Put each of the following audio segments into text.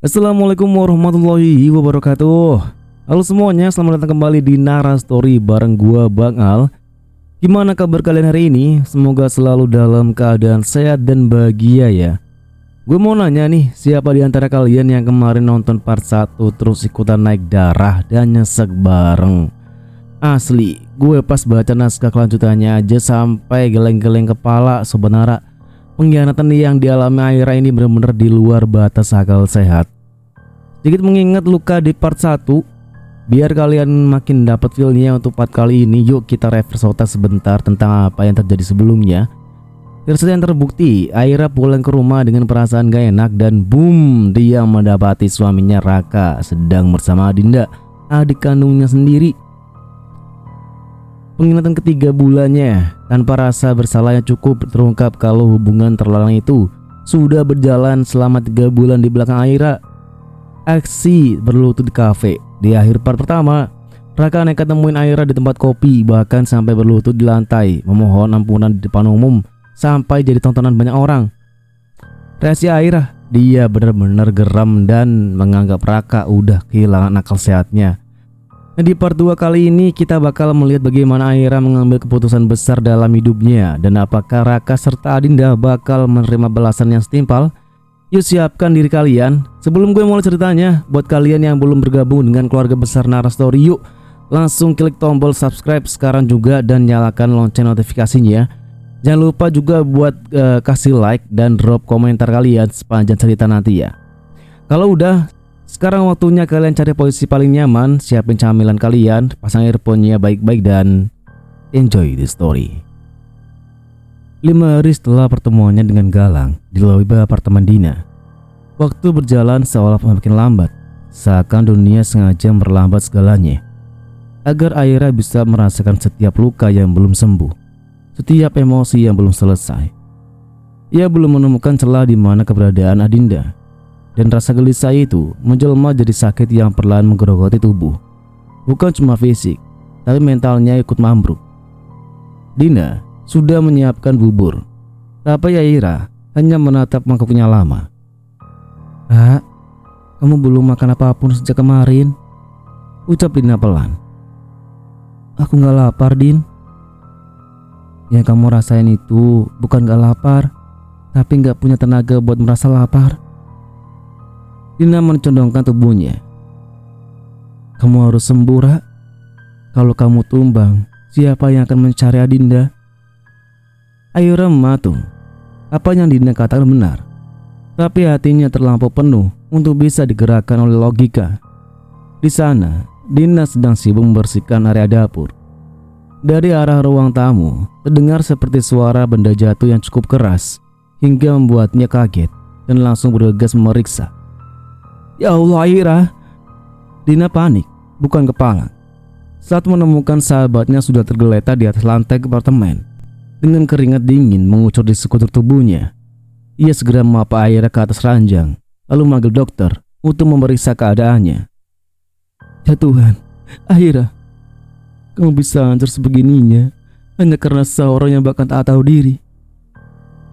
Assalamualaikum warahmatullahi wabarakatuh. Halo semuanya, selamat datang kembali di Nara Story bareng gua Bang Al. Gimana kabar kalian hari ini? Semoga selalu dalam keadaan sehat dan bahagia ya. Gue mau nanya nih, siapa di antara kalian yang kemarin nonton part 1 terus ikutan naik darah dan nyesek bareng? Asli, gue pas baca naskah kelanjutannya aja sampai geleng-geleng kepala sebenarnya. Pengkhianatan yang dialami Aira ini benar-benar di luar batas akal sehat. Sedikit mengingat luka di part 1, biar kalian makin dapat feel-nya untuk part kali ini, yuk kita reverse otak sebentar tentang apa yang terjadi sebelumnya. Yang terbukti, Aira pulang ke rumah dengan perasaan gak enak dan boom, dia mendapati suaminya Raka sedang bersama Adinda, adik kandungnya sendiri. Pengkhianatan ketiga bulannya tanpa rasa bersalah yang cukup terungkap kalau hubungan terlarang itu sudah berjalan selama 3 bulan di belakang Aira. Aksi berlutut di kafe. Di akhir part pertama, Raka nekat nemuin Aira di tempat kopi, bahkan sampai berlutut di lantai memohon ampunan di depan umum sampai jadi tontonan banyak orang. Reaksi Aira, dia benar-benar geram dan menganggap Raka udah kehilangan akal sehatnya. Di part 2 kali ini kita bakal melihat bagaimana Aira mengambil keputusan besar dalam hidupnya dan apakah Raka serta Adinda bakal menerima balasan yang setimpal. Yuk siapkan diri kalian. Sebelum gue mulai ceritanya, buat kalian yang belum bergabung dengan keluarga besar Nara Story, yuk langsung klik tombol subscribe sekarang juga dan nyalakan lonceng notifikasinya. Jangan lupa juga buat kasih like dan drop komentar kalian sepanjang cerita nanti ya. Kalau udah, sekarang waktunya kalian cari posisi paling nyaman, siapin camilan kalian, pasang earphone-nya baik-baik dan enjoy the story. 5 hari setelah pertemuannya dengan Galang di lobi apartemen Dina, waktu berjalan seolah makin lambat, seakan dunia sengaja memperlambat segalanya agar Aira bisa merasakan setiap luka yang belum sembuh, setiap emosi yang belum selesai. Ia belum menemukan celah di mana keberadaan Adinda. Dan rasa gelisah itu menjelma jadi sakit yang perlahan menggerogoti tubuh. Bukan cuma fisik, tapi mentalnya ikut mambruk. Dina sudah menyiapkan bubur, tapi Aira hanya menatap mangkuknya lama. "Kak, kamu belum makan apapun sejak kemarin," ucap Dina pelan. "Aku gak lapar, Din." "Yang kamu rasain itu bukan gak lapar, tapi gak punya tenaga buat merasa lapar." Dina mencondongkan tubuhnya. "Kamu harus sembuh, Ra. Kalau kamu tumbang, siapa yang akan mencari Adinda?" Aira mematung. Apa yang Dina katakan benar, tapi hatinya terlampau penuh untuk bisa digerakkan oleh logika. Di sana, Dina sedang sibuk membersihkan area dapur. Dari arah ruang tamu, terdengar seperti suara benda jatuh yang cukup keras hingga membuatnya kaget dan langsung bergegas memeriksa. "Ya Allah, Aira!" Dina panik, bukan kepala, saat menemukan sahabatnya sudah tergeletak di atas lantai apartemen dengan keringat dingin mengucur di sekutur tubuhnya. Ia segera memapa Aira ke atas ranjang, lalu memanggil dokter untuk memeriksa keadaannya. "Ya Tuhan, Aira, kamu bisa hancur sebegininya hanya karena seorang yang bahkan tak tahu diri,"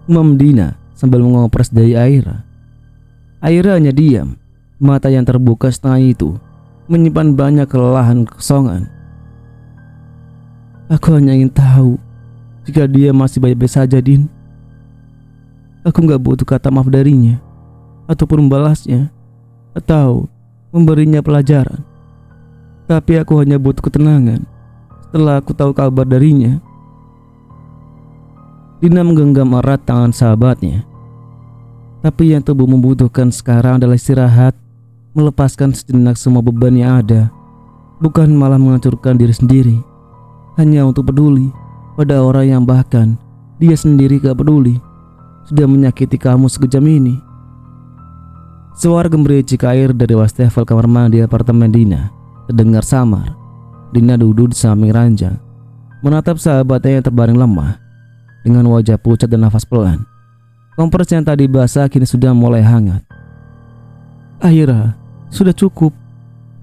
umam Dina sambil mengopres dahi Aira. Aira hanya diam. Mata yang terbuka setengah itu menyimpan banyak kelelahan kekosongan. "Aku hanya ingin tahu jika dia masih baik-baik saja, Din. Aku gak butuh kata maaf darinya, ataupun membalasnya, atau memberinya pelajaran. Tapi aku hanya butuh ketenangan setelah aku tahu kabar darinya." Dina menggenggam erat tangan sahabatnya. Tapi yang tubuh membutuhkan sekarang adalah istirahat, melepaskan sejenak semua beban yang ada, bukan malah menghancurkan diri sendiri hanya untuk peduli pada orang yang bahkan dia sendiri gak peduli sudah menyakiti kamu sekejam ini. Suara gemericik air dari wastafel kamar mandi apartemen Dina terdengar samar. Dina duduk di samping ranjang, menatap sahabatnya yang terbaring lemah dengan wajah pucat dan nafas pelan. Kompres yang tadi basah kini sudah mulai hangat. "Aira, sudah cukup.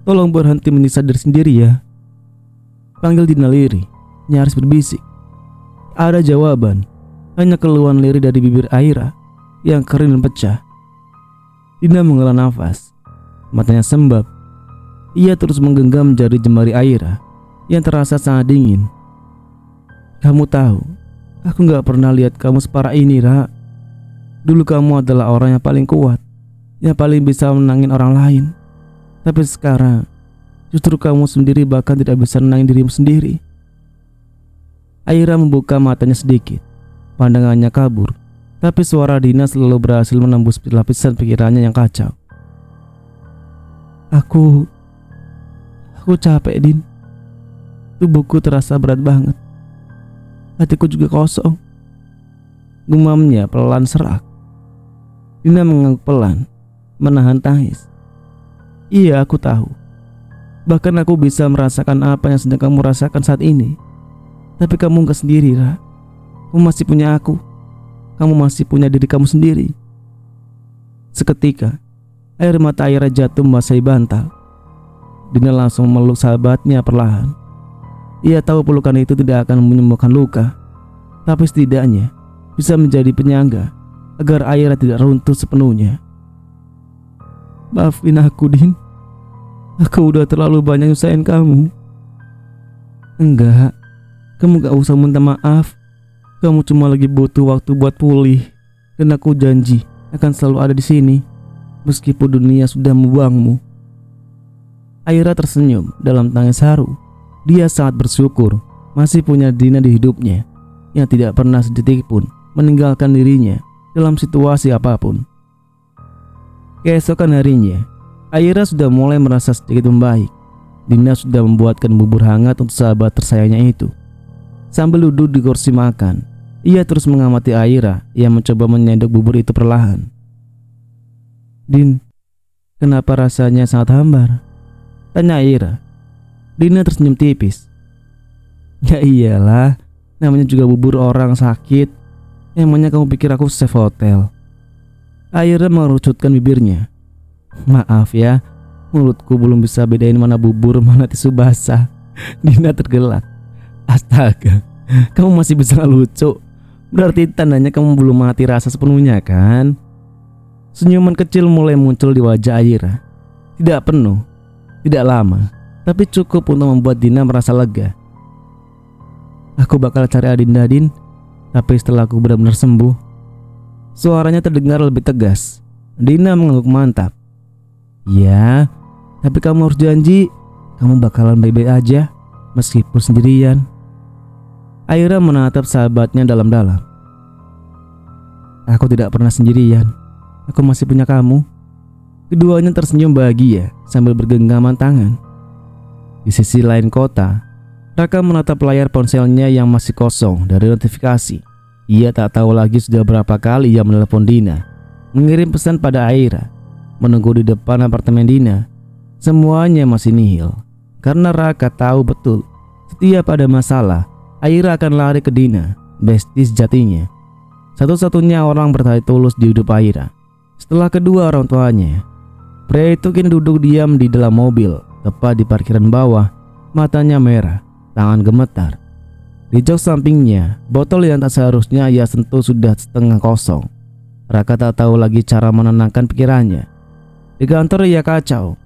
Tolong berhenti menyiksa diri sendiri ya," panggil Dina lirih, nyaris berbisik. Ada jawaban, hanya keluhan lirih dari bibir Aira yang kering dan pecah. Dina menghela nafas, matanya sembab. Ia terus menggenggam jari jemari Aira yang terasa sangat dingin. Kamu tahu, aku gak pernah lihat kamu separah ini, Ra. Dulu kamu adalah orang yang paling kuat, yang paling bisa menangin orang lain. Tapi sekarang, justru kamu sendiri bahkan tidak bisa menangin dirimu sendiri. Aira membuka matanya sedikit. Pandangannya kabur, tapi suara Dina selalu berhasil menembus lapisan pikirannya yang kacau. Aku capek, Din. Tubuhku terasa berat banget. Hatiku juga kosong. Gumamnya pelan serak. Dina mengangguk pelan, menahan tangis. Iya, aku tahu. Bahkan aku bisa merasakan apa yang sedang kamu rasakan saat ini. Tapi kamu gak sendiri, Ra. Kamu masih punya aku. Kamu masih punya diri kamu sendiri. Seketika, air mata Aira jatuh membasahi bantal. Dina langsung memeluk sahabatnya perlahan. Ia tahu pelukan itu tidak akan menyembuhkan luka, tapi setidaknya bisa menjadi penyangga agar Aira tidak runtuh sepenuhnya. Maafin aku, Din. Aku udah terlalu banyak nyusahin kamu. Enggak, kamu gak usah minta maaf. Kamu cuma lagi butuh waktu buat pulih. Dan aku janji akan selalu ada di sini meskipun dunia sudah membuangmu. Aira tersenyum dalam tangis haru. Dia sangat bersyukur masih punya Dina di hidupnya yang tidak pernah sedetik pun meninggalkan dirinya dalam situasi apapun. Keesokan harinya, Aira sudah mulai merasa sedikit membaik. Dina sudah membuatkan bubur hangat untuk sahabat tersayangnya itu. Sambil duduk di kursi makan, ia terus mengamati Aira yang mencoba menyendok bubur itu perlahan. Din, kenapa rasanya sangat hambar? Tanya Aira. Dina tersenyum tipis. Ya iyalah, namanya juga bubur orang sakit. Emangnya kamu pikir aku chef hotel? Aira mengerucutkan bibirnya. Maaf ya, mulutku belum bisa bedain mana bubur mana tisu basah. Dina tergelak. Astaga, kamu masih bisa lucu. Berarti tandanya kamu belum mati rasa sepenuhnya, kan? Senyuman kecil mulai muncul di wajah Aira. Tidak penuh, tidak lama, tapi cukup untuk membuat Dina merasa lega. Aku bakal cari Adinda, Din. Tapi setelah aku benar-benar sembuh. Suaranya terdengar lebih tegas. Dina mengangguk mantap. Ya, tapi kamu harus janji kamu bakalan baik-baik aja meskipun sendirian. Aira menatap sahabatnya dalam-dalam. Aku tidak pernah sendirian. Aku masih punya kamu. Keduanya tersenyum bahagia sambil bergenggaman tangan. Di sisi lain kota, Raka menatap layar ponselnya yang masih kosong dari notifikasi. Ia tak tahu lagi sudah berapa kali ia menelepon Dina, mengirim pesan pada Aira, menunggu di depan apartemen Dina. Semuanya masih nihil, karena Raka tahu betul setiap ada masalah, Aira akan lari ke Dina, bestie sejatinya. Satu-satunya orang bertahan tulus di hidup Aira setelah kedua orang tuanya. Pria itu kini duduk diam di dalam mobil, tepat di parkiran bawah. Matanya merah, tangan gemetar. Di jok sampingnya, botol yang tak seharusnya ia sentuh sudah setengah kosong. Raka tak tahu lagi cara menenangkan pikirannya. Di kantor ia kacau.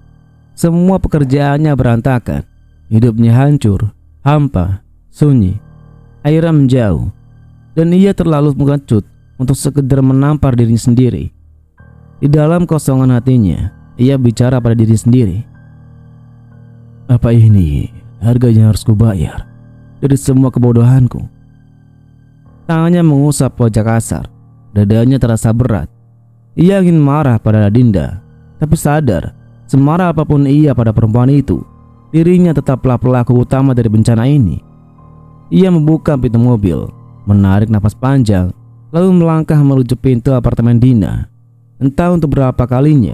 Semua pekerjaannya berantakan. Hidupnya hancur, hampa, sunyi. Aira menjauh, dan ia terlalu mengecut untuk sekedar menampar dirinya sendiri. Di dalam kosongan hatinya, ia bicara pada diri sendiri. Apa ini harganya harus kubayar dari semua kebodohanku? Tangannya mengusap wajah kasar. Dadanya terasa berat. Ia ingin marah pada Adinda, tapi sadar semarah apapun ia pada perempuan itu, dirinya tetaplah pelaku utama dari bencana ini. Ia membuka pintu mobil, menarik napas panjang, lalu melangkah menuju pintu apartemen Dina. Entah untuk berapa kalinya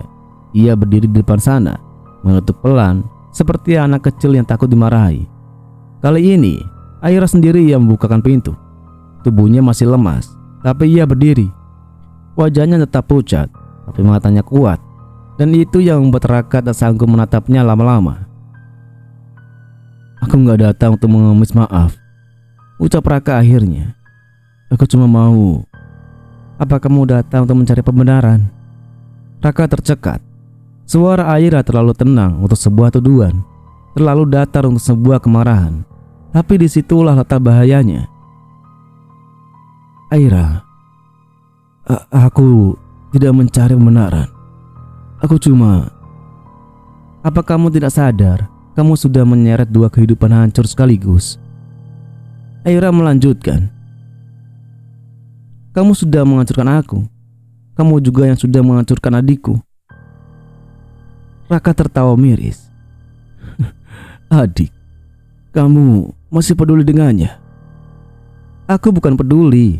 ia berdiri di depan sana, mengetuk pelan seperti anak kecil yang takut dimarahi. Kali ini Aira sendiri yang membukakan pintu. Tubuhnya masih lemas, tapi ia berdiri. Wajahnya tetap pucat, tapi matanya kuat. Dan itu yang membuat Raka tak sanggup menatapnya lama-lama. Aku gak datang untuk mengemis maaf, ucap Raka akhirnya. Aku cuma mau. Apa kamu datang untuk mencari pembenaran? Raka tercekat. Suara Aira terlalu tenang untuk sebuah tuduhan, terlalu datar untuk sebuah kemarahan. Tapi disitulah letak bahayanya. Aira, aku tidak mencari kebenaran. Aku cuma... Apa kamu tidak sadar kamu sudah menyeret dua kehidupan hancur sekaligus? Aira melanjutkan. Kamu sudah menghancurkan aku. Kamu juga yang sudah menghancurkan adikku. Raka tertawa miris. Adik, kamu masih peduli dengannya? Aku bukan peduli,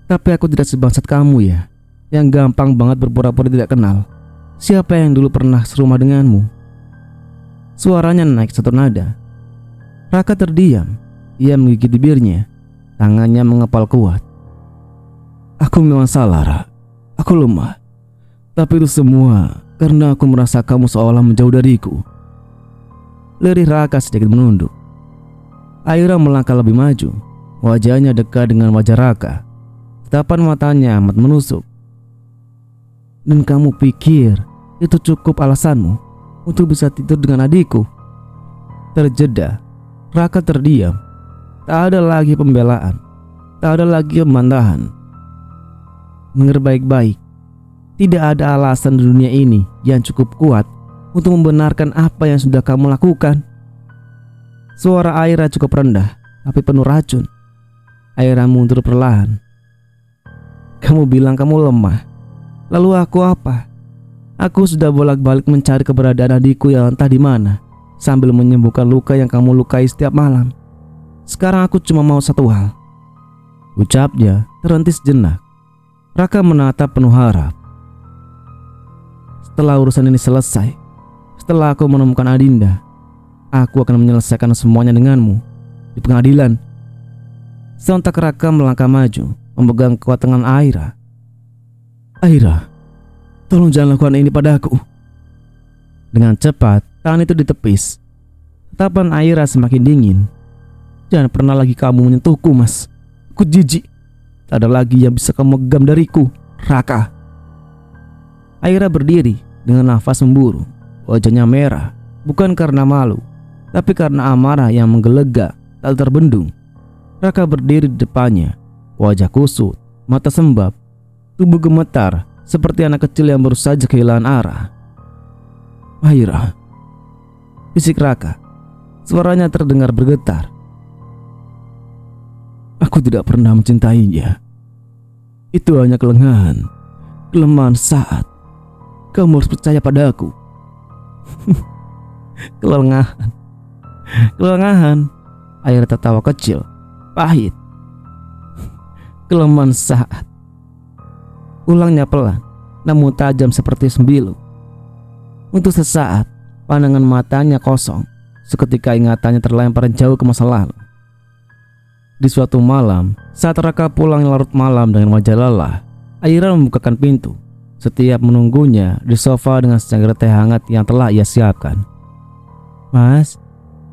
tapi aku tidak sebangsat kamu ya, yang gampang banget berpura-pura tidak kenal. Siapa yang dulu pernah serumah denganmu? Suaranya naik satu nada. Raka terdiam. Ia menggigit bibirnya. Tangannya mengepal kuat. Aku memang salah, Ra. Aku lemah. Tapi itu semua karena aku merasa kamu seolah menjauh dariku. Lirih Raka sedikit menunduk. Aira melangkah lebih maju. Wajahnya dekat dengan wajah Raka. Tatapan matanya amat menusuk. Dan kamu pikir itu cukup alasanmu untuk bisa tidur dengan adikku? Terjeda. Raka terdiam. Tak ada lagi pembelaan. Tak ada lagi pembantahan. Dengar baik-baik. Tidak ada alasan di dunia ini yang cukup kuat untuk membenarkan apa yang sudah kamu lakukan. Suara Aira cukup rendah, tapi penuh racun. Aira mundur perlahan. Kamu bilang kamu lemah. Lalu aku apa? Aku sudah bolak-balik mencari keberadaan adikku yang entah di mana, sambil menyembuhkan luka yang kamu lukai setiap malam. Sekarang aku cuma mau satu hal. Ucapnya terhenti sejenak. Raka menatap penuh harap. Setelah urusan ini selesai, setelah aku menemukan Adinda, aku akan menyelesaikan semuanya denganmu di pengadilan. Sontak Raka melangkah maju, memegang kuat tangan Aira. Aira, tolong jangan lakukan ini padaku. Dengan cepat, tangan itu ditepis. Tatapan Aira semakin dingin. Jangan pernah lagi kamu menyentuhku, Mas. Aku jijik. Tak ada lagi yang bisa kamu genggam dariku, Raka. Aira berdiri dengan nafas memburu. Wajahnya merah, bukan karena malu, tapi karena amarah yang menggelegak tak terbendung. Raka berdiri di depannya. Wajah kusut, mata sembab, tubuh gemetar seperti anak kecil yang baru saja kehilangan arah. Aira, bisik Raka. Suaranya terdengar bergetar. Aku tidak pernah mencintainya. Itu hanya kelemahan saat. Kamu harus percaya padaku. Kelengahan. Aira tertawa kecil, pahit. Kelemahan saat. Ulangnya pelan, namun tajam seperti sembilu. Untuk sesaat, pandangan matanya kosong. Seketika ingatannya terlempar jauh ke masa lalu. Di suatu malam, saat Raka pulang larut malam dengan wajah lelah, Aira membukakan pintu. Setiap menunggunya di sofa dengan secangkir teh hangat yang telah ia siapkan. Mas,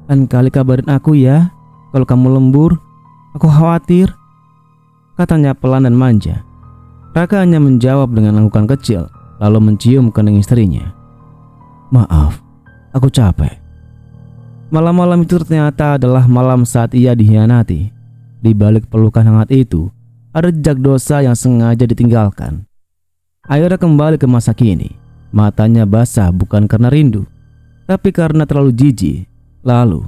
lain kali kabarin aku ya. Kalau kamu lembur, aku khawatir, katanya pelan dan manja. Raka hanya menjawab dengan anggukan kecil, lalu mencium kening istrinya. Maaf, aku capek. Malam-malam itu ternyata adalah malam saat ia dikhianati. Di balik pelukan hangat itu, ada jejak dosa yang sengaja ditinggalkan. Aira kembali ke masa kini. Matanya basah bukan karena rindu, tapi karena terlalu jijik. Lalu,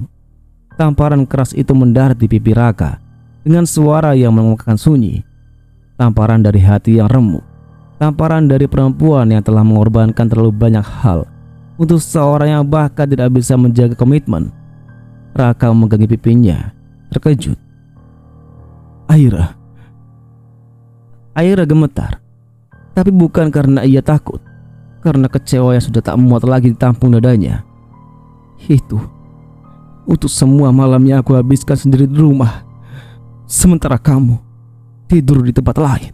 tamparan keras itu mendarat di pipi Raka dengan suara yang mengemukakan sunyi. Tamparan dari hati yang remuk. Tamparan dari perempuan yang telah mengorbankan terlalu banyak hal untuk seorang yang bahkan tidak bisa menjaga komitmen. Raka memegangi pipinya, terkejut. Aira gemetar. Tapi bukan karena ia takut, karena kecewa yang sudah tak muat lagi ditampung dadanya. Itu untuk semua malamnya aku habiskan sendiri di rumah, sementara kamu tidur di tempat lain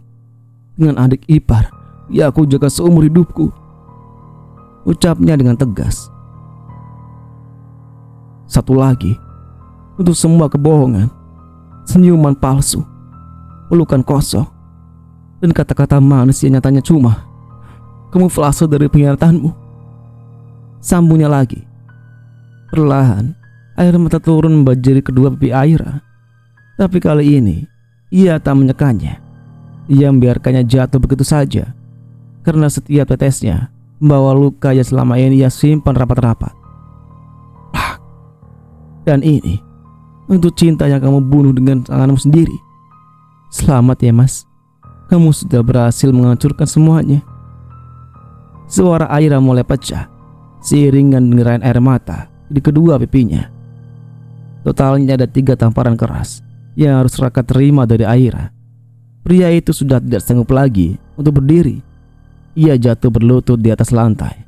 dengan adik ipar yang aku jaga seumur hidupku. Ucapnya dengan tegas. Satu lagi, untuk semua kebohongan, senyuman palsu, pelukan kosong, dan kata-kata manis yang nyatanya cuma kamuflase dari pengkhianatanmu. Sambungnya lagi. Perlahan air mata turun membanjiri kedua pipi Aira. Tapi kali ini ia tak menyekannya. Ia membiarkannya jatuh begitu saja, karena setiap tetesnya membawa luka yang selama ini ia simpan rapat-rapat. Dan ini untuk cinta yang kamu bunuh dengan tanganmu sendiri. Selamat ya mas, kamu sudah berhasil menghancurkan semuanya. Suara Aira mulai pecah seiringan derayan air mata di kedua pipinya. Totalnya ada 3 tamparan keras yang harus Raka terima dari Aira. Pria itu sudah tidak sanggup lagi untuk berdiri. Ia jatuh berlutut di atas lantai,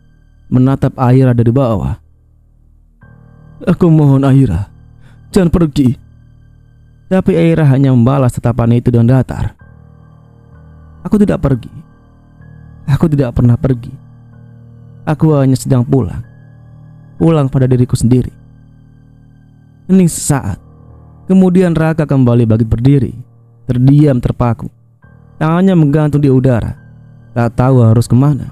menatap Aira dari bawah. Aku mohon Aira, jangan pergi. Tapi Aira hanya membalas tatapan itu dengan datar. Aku tidak pergi. Aku tidak pernah pergi. Aku hanya sedang pulang pada diriku sendiri. Hening sesaat. Kemudian Raka kembali bangkit berdiri, terdiam terpaku. Tangannya menggantung di udara, tak tahu harus kemana.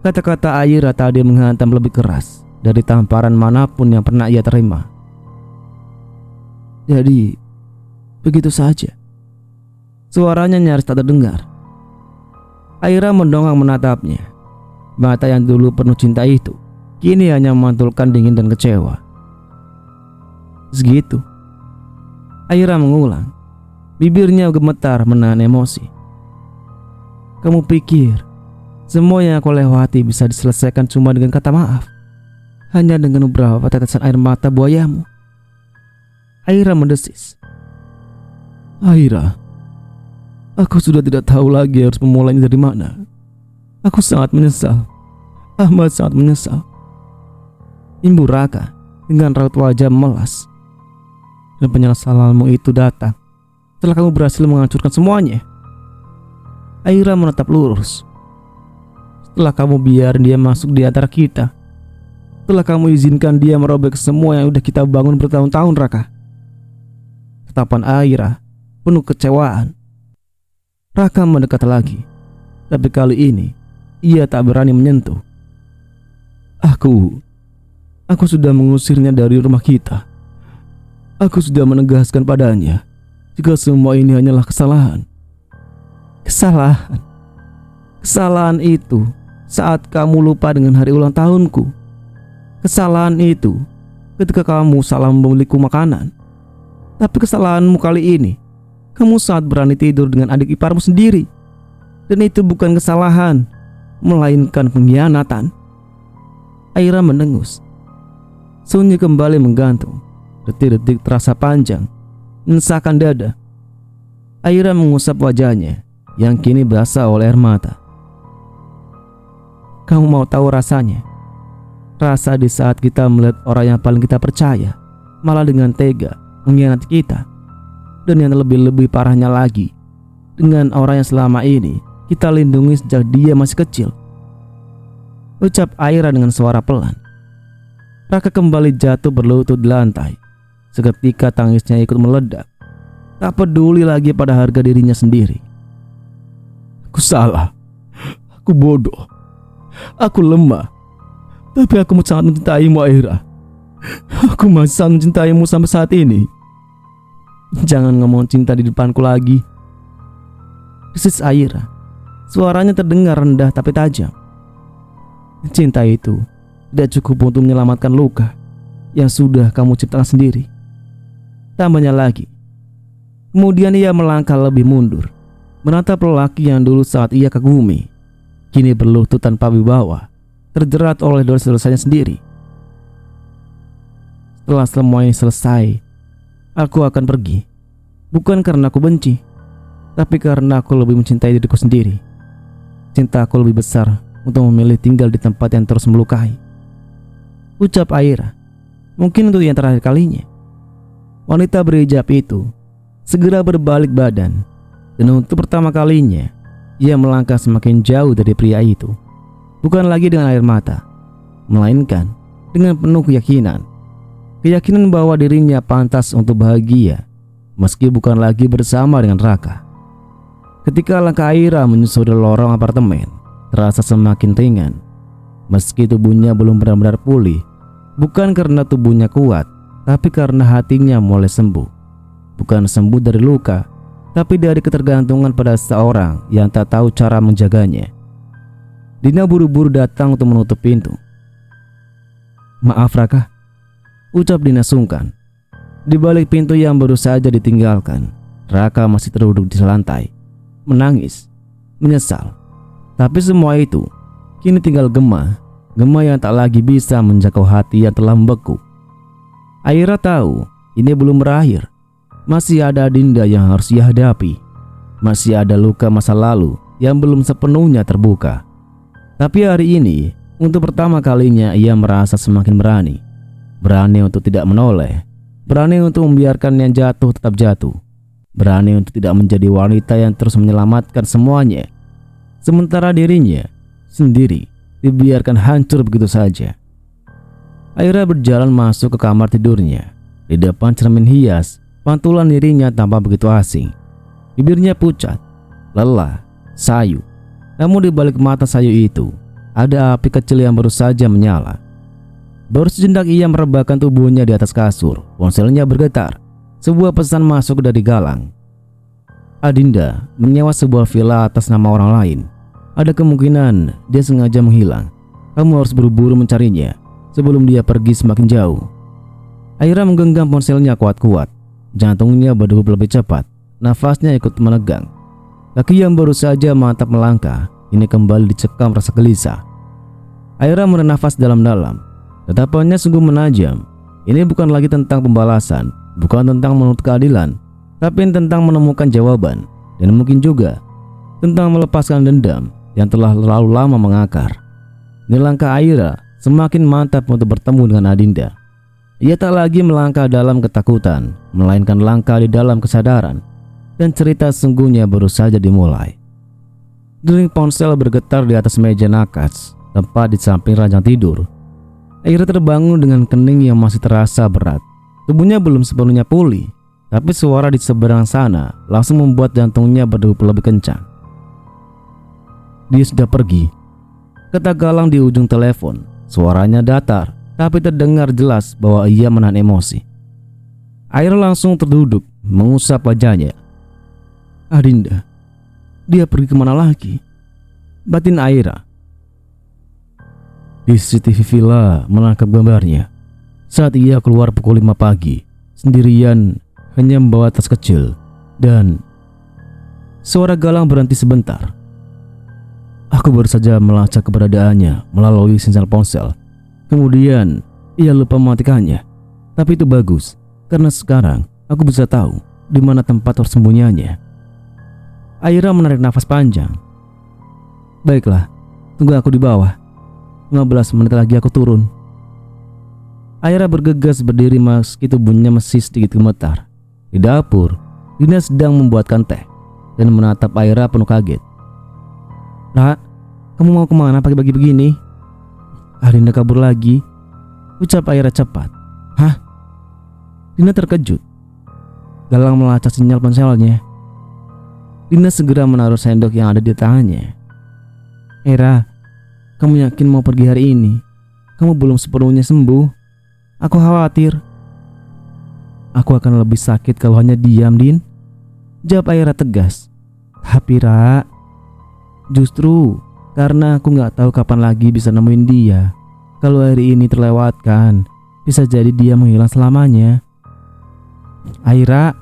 Kata-kata Aira tadi menghantam lebih keras dari tamparan manapun yang pernah ia terima. Jadi, begitu saja. Suaranya nyaris tak terdengar. Aira mendongak menatapnya. Mata yang dulu penuh cinta itu kini hanya memantulkan dingin dan kecewa. Segitu. Aira mengulang. Bibirnya gemetar menahan emosi. Kamu pikir semua yang aku lewati bisa diselesaikan cuma dengan kata maaf? Hanya dengan beberapa tetesan air mata buayamu? Aira mendesis. Aira, aku sudah tidak tahu lagi harus memulainya dari mana. Aku sangat menyesal. Amat sangat menyesal. Imbu Raka dengan raut wajah memelas. Dan penyesalanmu itu datang setelah kamu berhasil menghancurkan semuanya. Aira menatap lurus. Setelah kamu biarin dia masuk di antara kita. Setelah kamu izinkan dia merobek semua yang udah kita bangun bertahun-tahun, Raka. Tatapan Aira penuh kecewaan. Raka mendekat lagi. Tapi kali ini ia tak berani menyentuh. Aku sudah mengusirnya dari rumah kita. Aku sudah menegaskan padanya jika semua ini hanyalah kesalahan. Kesalahan itu saat kamu lupa dengan hari ulang tahunku. Kesalahan itu ketika kamu salah membeliku makanan. Tapi kesalahanmu kali ini, kamu saat berani tidur dengan adik iparmu sendiri. Dan itu bukan kesalahan, melainkan pengkhianatan. Aira mendengus. Sunyi kembali menggantung. Detik-detik terasa panjang, mensahkan dada. Aira mengusap wajahnya yang kini basah oleh air mata. Kamu mau tahu rasanya? Rasa di saat kita melihat orang yang paling kita percaya malah dengan tega mengkhianati kita. Dan yang lebih-lebih parahnya lagi, dengan orang yang selama ini kita lindungi sejak dia masih kecil. Ucap Aira dengan suara pelan. Raka kembali jatuh berlutut di lantai. Seketika tangisnya ikut meledak. Tak peduli lagi pada harga dirinya sendiri. Aku salah. Aku bodoh. Aku lemah. Tapi aku sangat mencintaimu, Aira. Aku masih sangat mencintaimu sampai saat ini. Jangan ngomong cinta di depanku lagi. Desis Aira. Suaranya terdengar rendah tapi tajam. Cinta itu tidak cukup untuk menyelamatkan luka yang sudah kamu ciptakan sendiri. Tambahnya lagi. Kemudian ia melangkah lebih mundur, menatap lelaki yang dulu saat ia kagumi, kini berlutut tanpa wibawa, terjerat oleh dosa-dosanya sendiri. Setelah semua ini selesai, aku akan pergi. Bukan karena aku benci, tapi karena aku lebih mencintai diriku sendiri. Cinta aku lebih besar untuk memilih tinggal di tempat yang terus melukai. Ucap Aira, mungkin untuk yang terakhir kalinya. Wanita berhijab itu segera berbalik badan, dan untuk pertama kalinya ia melangkah semakin jauh dari pria itu. Bukan lagi dengan air mata, melainkan dengan penuh keyakinan. Keyakinan bahwa dirinya pantas untuk bahagia, meski bukan lagi bersama dengan Raka. Ketika langkah Aira menyusuri lorong apartemen terasa semakin ringan, meski tubuhnya belum benar-benar pulih. Bukan karena tubuhnya kuat, tapi karena hatinya mulai sembuh. Bukan sembuh dari luka, tapi dari ketergantungan pada seseorang yang tak tahu cara menjaganya. Dina buru-buru datang untuk menutup pintu. "Maaf Raka," ucap Dina sungkan. Di balik pintu yang baru saja ditinggalkan, Raka masih terduduk di lantai, menangis, menyesal. Tapi semua itu kini tinggal gema yang tak lagi bisa menjangkau hati yang telah membeku. Aira tahu ini belum berakhir. Masih ada Dinda yang harus ia hadapi. Masih ada luka masa lalu yang belum sepenuhnya terbuka. Tapi hari ini, untuk pertama kalinya ia merasa semakin berani. Berani untuk tidak menoleh. Berani untuk membiarkan yang jatuh tetap jatuh. Berani untuk tidak menjadi wanita yang terus menyelamatkan semuanya, sementara dirinya sendiri dibiarkan hancur begitu saja. Aira berjalan masuk ke kamar tidurnya. Di depan cermin hias, pantulan dirinya tampak begitu asing. Bibirnya pucat, lelah, sayu. Namun di balik mata sayu itu, ada api kecil yang baru saja menyala. Baru sejenak ia merebahkan tubuhnya di atas kasur. Ponselnya bergetar. Sebuah pesan masuk dari Galang. "Adinda menyewa sebuah villa atas nama orang lain. Ada kemungkinan dia sengaja menghilang. Kamu harus buru-buru mencarinya sebelum dia pergi semakin jauh." Aira menggenggam ponselnya kuat-kuat. Jantungnya berdegup lebih cepat. Nafasnya ikut menegang. Kaki yang baru saja mantap melangkah ini kembali dicekam rasa gelisah. Aira menahan nafas dalam-dalam. Tatapannya sungguh menajam. Ini bukan lagi tentang pembalasan, bukan tentang menuntut keadilan, tapi tentang menemukan jawaban, dan mungkin juga tentang melepaskan dendam yang telah terlalu lama mengakar. Ini langkah Aira semakin mantap untuk bertemu dengan Adinda. Ia tak lagi melangkah dalam ketakutan, melainkan langkah di dalam kesadaran, dan cerita sungguhnya baru saja dimulai. Dering ponsel bergetar di atas meja nakas, tepat di samping ranjang tidur. Aira terbangun dengan kening yang masih terasa berat. Tubuhnya belum sepenuhnya pulih, tapi suara di seberang sana langsung membuat jantungnya berdegup lebih kencang. "Dia sudah pergi," kata Galang di ujung telepon. Suaranya datar, tapi terdengar jelas bahwa ia menahan emosi. Aira langsung terduduk, mengusap wajahnya. "Adinda, dia pergi kemana lagi?" batin Aira. Di CCTV villa menangkap gambarnya saat ia keluar pukul 5 pagi, sendirian, hanya membawa tas kecil, dan suara Galang berhenti sebentar. "Aku baru saja melacak keberadaannya melalui sinyal ponsel. Kemudian ia lupa mematikannya. Tapi itu bagus, karena sekarang aku bisa tahu di mana tempat tersembunyiannya." Aira menarik nafas panjang. "Baiklah, tunggu aku di bawah. 15 menit lagi aku turun." Aira bergegas berdiri meski tubuhnya masih sedikit gemetar. Di dapur, Dina sedang membuatkan teh dan menatap Aira penuh kaget. "Ra, kamu mau kemana pagi-pagi begini?" "Adinda kabur lagi," ucap Aira cepat. "Hah?" Dina terkejut. Galang melacak sinyal ponselnya. Dina segera menaruh sendok yang ada di tangannya. "Aira, kamu yakin mau pergi hari ini? Kamu belum sepenuhnya sembuh. Aku khawatir." "Aku akan lebih sakit kalau hanya diam, Din," jawab Aira tegas. "Tapi Ra, justru karena aku gak tahu kapan lagi bisa nemuin dia. Kalau hari ini terlewatkan, bisa jadi dia menghilang selamanya." "Aira,"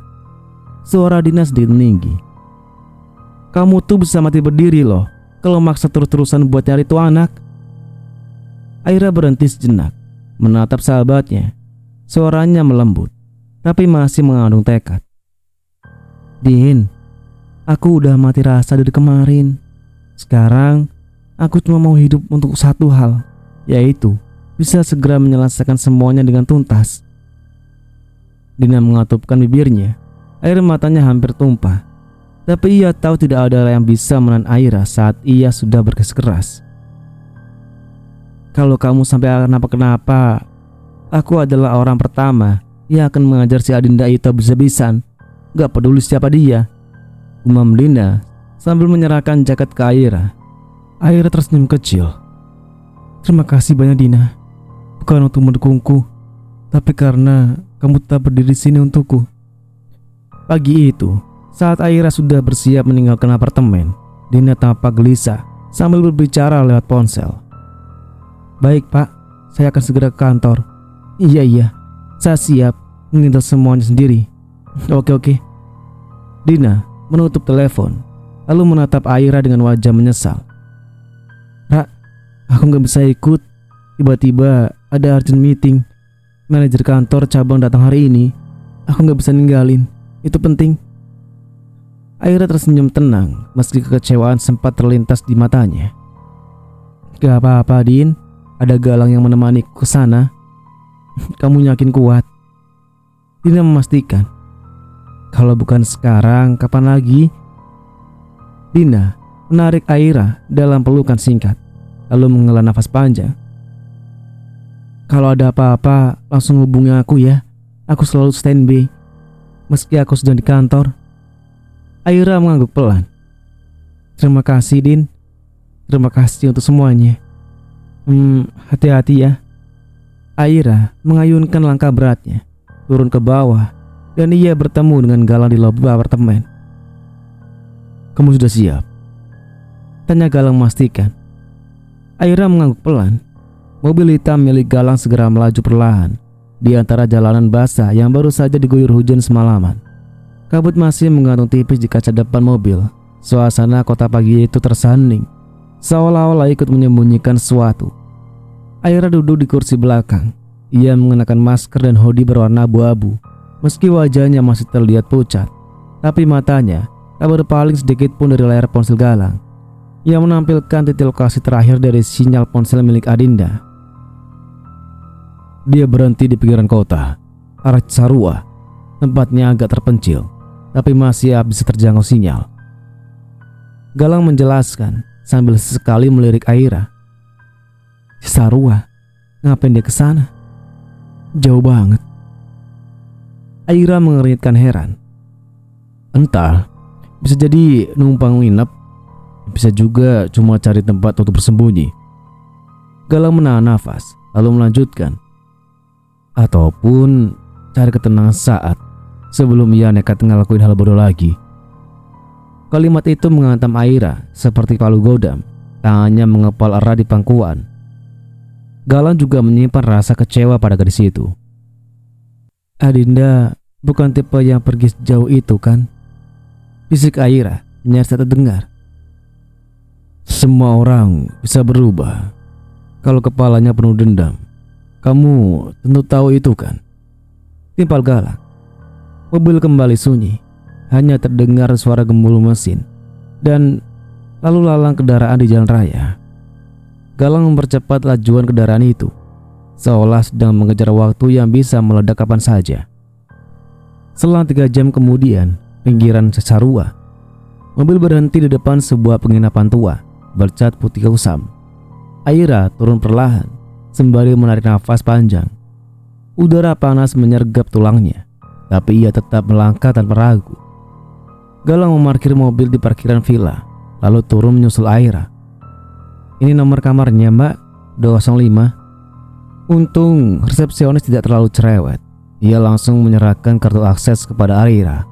suara Dina sedikit meninggi. "Kamu tuh bisa mati berdiri loh kalau maksa terus-terusan buat nyari tuh anak." Aira berhenti sejenak, menatap sahabatnya. Suaranya melembut, tapi masih mengandung tekad. "Din, aku udah mati rasa dari kemarin. Sekarang aku cuma mau hidup untuk satu hal, yaitu bisa segera menyelesaikan semuanya dengan tuntas." Dina mengatupkan bibirnya. Air matanya hampir tumpah. Tapi ia tahu tidak ada yang bisa menahan Aira saat ia sudah berkeras. "Kalau kamu sampai kenapa-kenapa, aku adalah orang pertama yang akan mengajar si Adinda itu habis-habisan. Gak peduli siapa dia," gumam Dina sambil menyerahkan jaket ke Aira. Aira tersenyum kecil. Terima kasih banyak Dina. Bukan untuk mendukungku, tapi karena kamu tetap berdiri di sini untukku. Pagi itu, saat Aira sudah bersiap meninggalkan apartemen, Dina tampak gelisah sambil berbicara lewat ponsel. Baik Pak, saya akan segera ke kantor. Iya, saya siap mengintel semuanya sendiri. Oke. Dina menutup telepon, lalu menatap Aira dengan wajah menyesal. Ra, aku gak bisa ikut. Tiba-tiba ada urgent meeting. Manajer kantor cabang datang hari ini. Aku gak bisa ninggalin. Itu penting. Aira tersenyum tenang meski kekecewaan sempat terlintas di matanya. Gak apa-apa Din, ada Galang yang menemaniku ke sana. Kamu yakin kuat? Dina memastikan. Kalau bukan sekarang, kapan lagi? Dina menarik Aira dalam pelukan singkat, lalu menghela nafas panjang. Kalau ada apa-apa, langsung hubungi aku ya. Aku selalu standby, meski aku sedang di kantor. Aira mengangguk pelan. Terima kasih Din. Terima kasih untuk semuanya. Hati-hati ya. Aira mengayunkan langkah beratnya, turun ke bawah, dan ia bertemu dengan Galang di lobi apartemen. Kamu sudah siap? Tanya Galang memastikan. Aira mengangguk pelan. Mobil hitam milik Galang segera melaju perlahan di antara jalanan basah yang baru saja diguyur hujan semalaman. Kabut masih menggantung tipis di kaca depan mobil. Suasana kota pagi itu tersaning, seolah-olah ikut menyembunyikan sesuatu. Aira duduk di kursi belakang. Ia mengenakan masker dan hoodie berwarna abu-abu. Meski wajahnya masih terlihat pucat, tapi matanya tak berpaling sedikit pun dari layar ponsel Galang yang menampilkan titik lokasi terakhir dari sinyal ponsel milik Adinda. Dia berhenti di pinggiran kota, arah Cisarua. Tempatnya agak terpencil, tapi masih bisa terjangkau sinyal. Galang menjelaskan sambil sesekali melirik Aira. Cisarua, ngapain dia ke sana? Jauh banget. Aira mengeringitkan heran. Entah, bisa jadi numpang nginep, bisa juga cuma cari tempat untuk bersembunyi. Galang menahan nafas, lalu melanjutkan. Ataupun cari ketenangan saat sebelum ia nekat ngelakuin hal bodoh lagi. Kalimat itu menghantam Aira seperti palu godam. Tangannya mengepal erat di pangkuan. Galang juga menyimpan rasa kecewa pada gadis itu. Adinda bukan tipe yang pergi sejauh itu kan? Bisik Aira nyaris tak terdengar. Semua orang bisa berubah kalau kepalanya penuh dendam. Kamu tentu tahu itu kan? Timpal Galang. Mobil kembali sunyi. Hanya terdengar suara gemuruh mesin dan lalu lalang kendaraan di jalan raya. Galang mempercepat lajuan kendaraan itu, seolah sedang mengejar waktu yang bisa meledak kapan saja. Selang 3 jam kemudian, pinggiran Cisarua, mobil berhenti di depan sebuah penginapan tua bercat putih kusam. Aira turun perlahan sembari menarik nafas panjang. Udara panas menyergap tulangnya, tapi ia tetap melangkah tanpa ragu. Galang memarkir mobil di parkiran villa, lalu turun menyusul Aira. Ini nomor kamarnya Mbak, 205. Untung resepsionis tidak terlalu cerewet. Ia langsung menyerahkan kartu akses kepada Aira.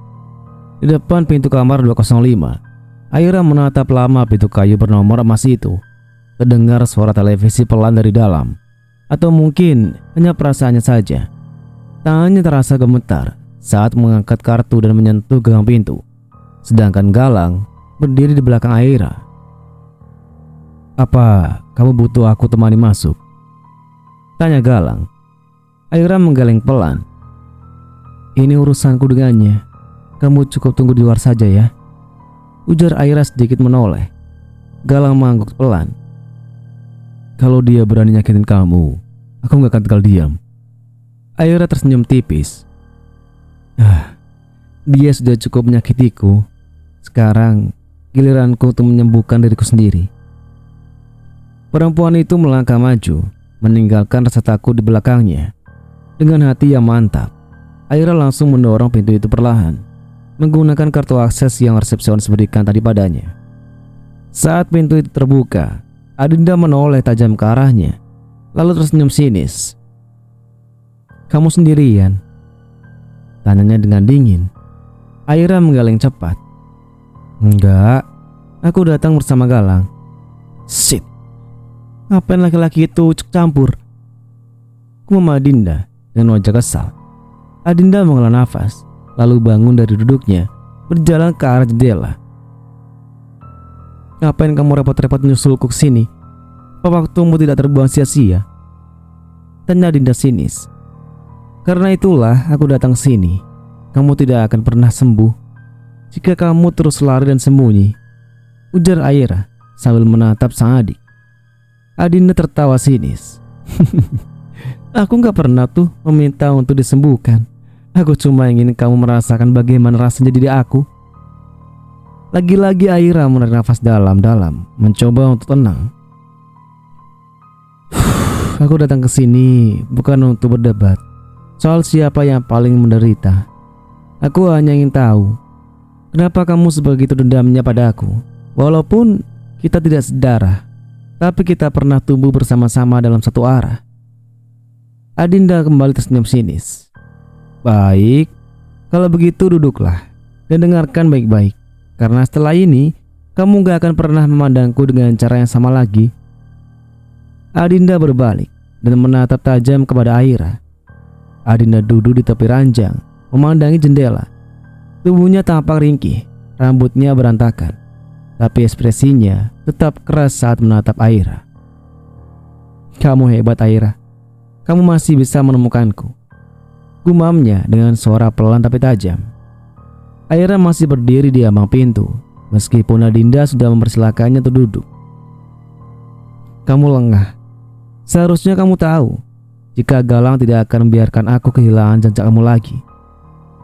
Di depan pintu kamar 205, Aira menatap lama pintu kayu bernomor emas itu. Terdengar suara televisi pelan dari dalam. Atau mungkin hanya perasaannya saja. Tangannya terasa gemetar saat mengangkat kartu dan menyentuh gagang pintu. Sedangkan Galang berdiri di belakang Aira. Apa kamu butuh aku temani masuk? Tanya Galang. Aira menggeleng pelan. Ini urusanku dengannya. Kamu cukup tunggu di luar saja ya. Ujar Aira sedikit menoleh. Galang mengangguk pelan. Kalau dia berani nyakitin kamu, aku gak akan tinggal diam. Aira tersenyum tipis. Dia sudah cukup menyakitiku. Sekarang giliranku untuk menyembuhkan diriku sendiri. Perempuan itu melangkah maju, meninggalkan rasa takut di belakangnya. Dengan hati yang mantap, Aira langsung mendorong pintu itu perlahan, menggunakan kartu akses yang resepsionis berikan tadi padanya. Saat pintu itu terbuka, Adinda menoleh tajam ke arahnya, lalu tersenyum sinis. "Kamu sendirian?" tanyanya dengan dingin. Aira menggeleng cepat. "Enggak, aku datang bersama Galang." "Shit, ngapain laki-laki itu ikut campur?" Kumam Adinda dengan wajah kesal. Adinda menghela nafas, lalu bangun dari duduknya, berjalan ke arah jendela. "Ngapain kamu repot-repot nyusulku ke sini? Apa waktumu tidak terbuang sia-sia?" tanya Adinda sinis. "Karena itulah aku datang sini. Kamu tidak akan pernah sembuh jika kamu terus lari dan sembunyi," ujar Aira sambil menatap sang adik. Adinda tertawa sinis. "Aku gak pernah tuh meminta untuk disembuhkan. Aku cuma ingin kamu merasakan bagaimana rasanya jadi aku." Lagi-lagi Aira menarik nafas dalam-dalam, mencoba untuk tenang. "Aku datang ke sini bukan untuk berdebat soal siapa yang paling menderita. Aku hanya ingin tahu kenapa kamu sebegitu dendamnya pada aku. Walaupun kita tidak sedarah, tapi kita pernah tumbuh bersama-sama dalam satu arah." Adinda kembali tersenyum sinis. "Baik, kalau begitu duduklah dan dengarkan baik-baik. Karena setelah ini kamu gak akan pernah memandangku dengan cara yang sama lagi." Adinda berbalik dan menatap tajam kepada Aira. Adinda duduk di tepi ranjang, memandangi jendela. Tubuhnya tampak ringkih, rambutnya berantakan, tapi ekspresinya tetap keras saat menatap Aira. "Kamu hebat, Aira. Kamu masih bisa menemukanku," gumamnya dengan suara pelan tapi tajam. Aira masih berdiri di ambang pintu, meskipun Adinda sudah mempersilakannya untuk duduk. "Kamu lengah. Seharusnya kamu tahu jika Galang tidak akan membiarkan aku kehilangan jejak kamu lagi,"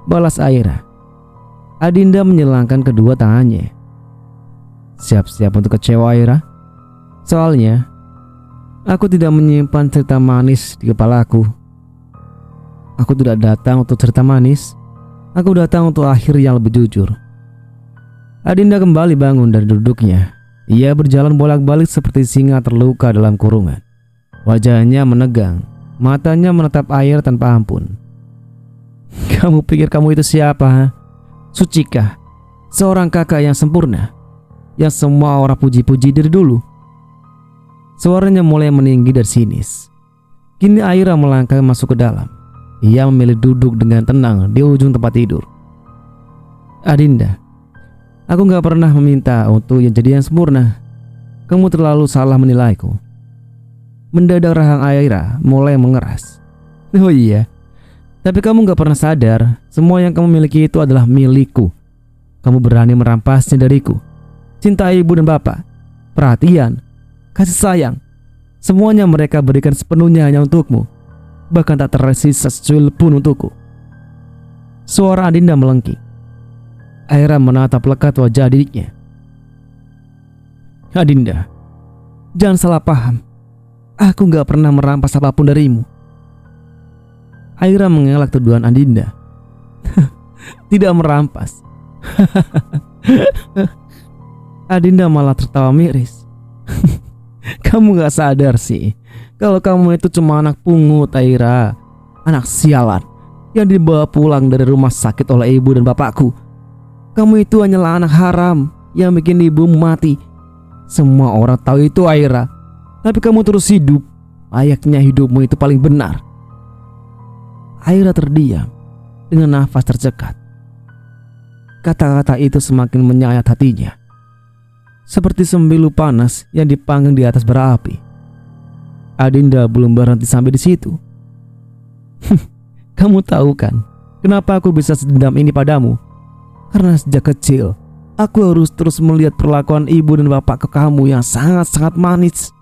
balas Aira. Adinda menyilangkan kedua tangannya. "Siap-siap untuk kecewa, Aira. Soalnya aku tidak menyimpan cerita manis di kepalaku. Aku tidak datang untuk cerita manis. Aku datang untuk akhir yang lebih jujur." Adinda kembali bangun dari duduknya. Ia berjalan bolak-balik seperti singa terluka dalam kurungan. Wajahnya menegang, matanya menatap air tanpa ampun. "Kamu pikir kamu itu siapa? Ha? Sucikah? Seorang kakak yang sempurna, yang semua orang puji-puji dari dulu?" Suaranya mulai meninggi dan sinis. Kini Aira melangkah masuk ke dalam. Ia memilih duduk dengan tenang di ujung tempat tidur. "Adinda, aku gak pernah meminta untuk yang jadi yang sempurna. Kamu terlalu salah menilaiku." Mendadak rahang Aira mulai mengeras. "Oh iya, tapi kamu gak pernah sadar semua yang kamu miliki itu adalah milikku. Kamu berani merampasnya dariku. Cinta ibu dan bapak, perhatian, kasih sayang, semuanya mereka berikan sepenuhnya hanya untukmu. Bahkan tak tersisa secuil pun untukku." Suara Adinda melengking. Aira menatap lekat wajah adiknya. "Adinda, jangan salah paham. Aku gak pernah merampas apapun darimu." Aira mengelak tuduhan Adinda. "Tidak merampas." Adinda malah tertawa miris. "Kamu gak sadar sih kalau kamu itu cuma anak pungut, Aira. Anak sialan yang dibawa pulang dari rumah sakit oleh ibu dan bapakku. Kamu itu hanyalah anak haram yang bikin ibumu mati. Semua orang tahu itu, Aira. Tapi kamu terus hidup. Layaknya hidupmu itu paling benar." Aira terdiam dengan nafas tercekat. Kata-kata itu semakin menyayat hatinya, seperti sembilu panas yang dipanggang di atas bara api. Adinda belum berhenti sampai di situ. "Kamu tahu kan kenapa aku bisa sedendam ini padamu? Karena sejak kecil aku harus terus melihat perlakuan ibu dan bapak ke kamu yang sangat-sangat manis.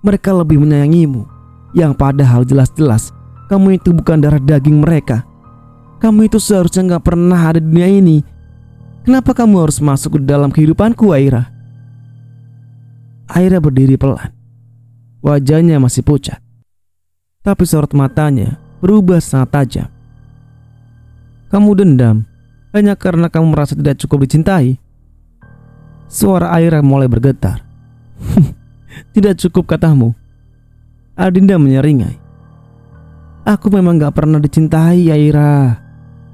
Mereka lebih menyayangimu, yang padahal jelas-jelas kamu itu bukan darah daging mereka. Kamu itu seharusnya gak pernah ada di dunia ini. Kenapa kamu harus masuk ke dalam kehidupanku, Aira?" Aira berdiri pelan. Wajahnya masih pucat, tapi sorot matanya berubah sangat tajam. "Kamu dendam hanya karena kamu merasa tidak cukup dicintai?" Suara Aira mulai bergetar. Tidak cukup katamu? Adinda menyeringai. Aku memang gak pernah dicintai, Aira.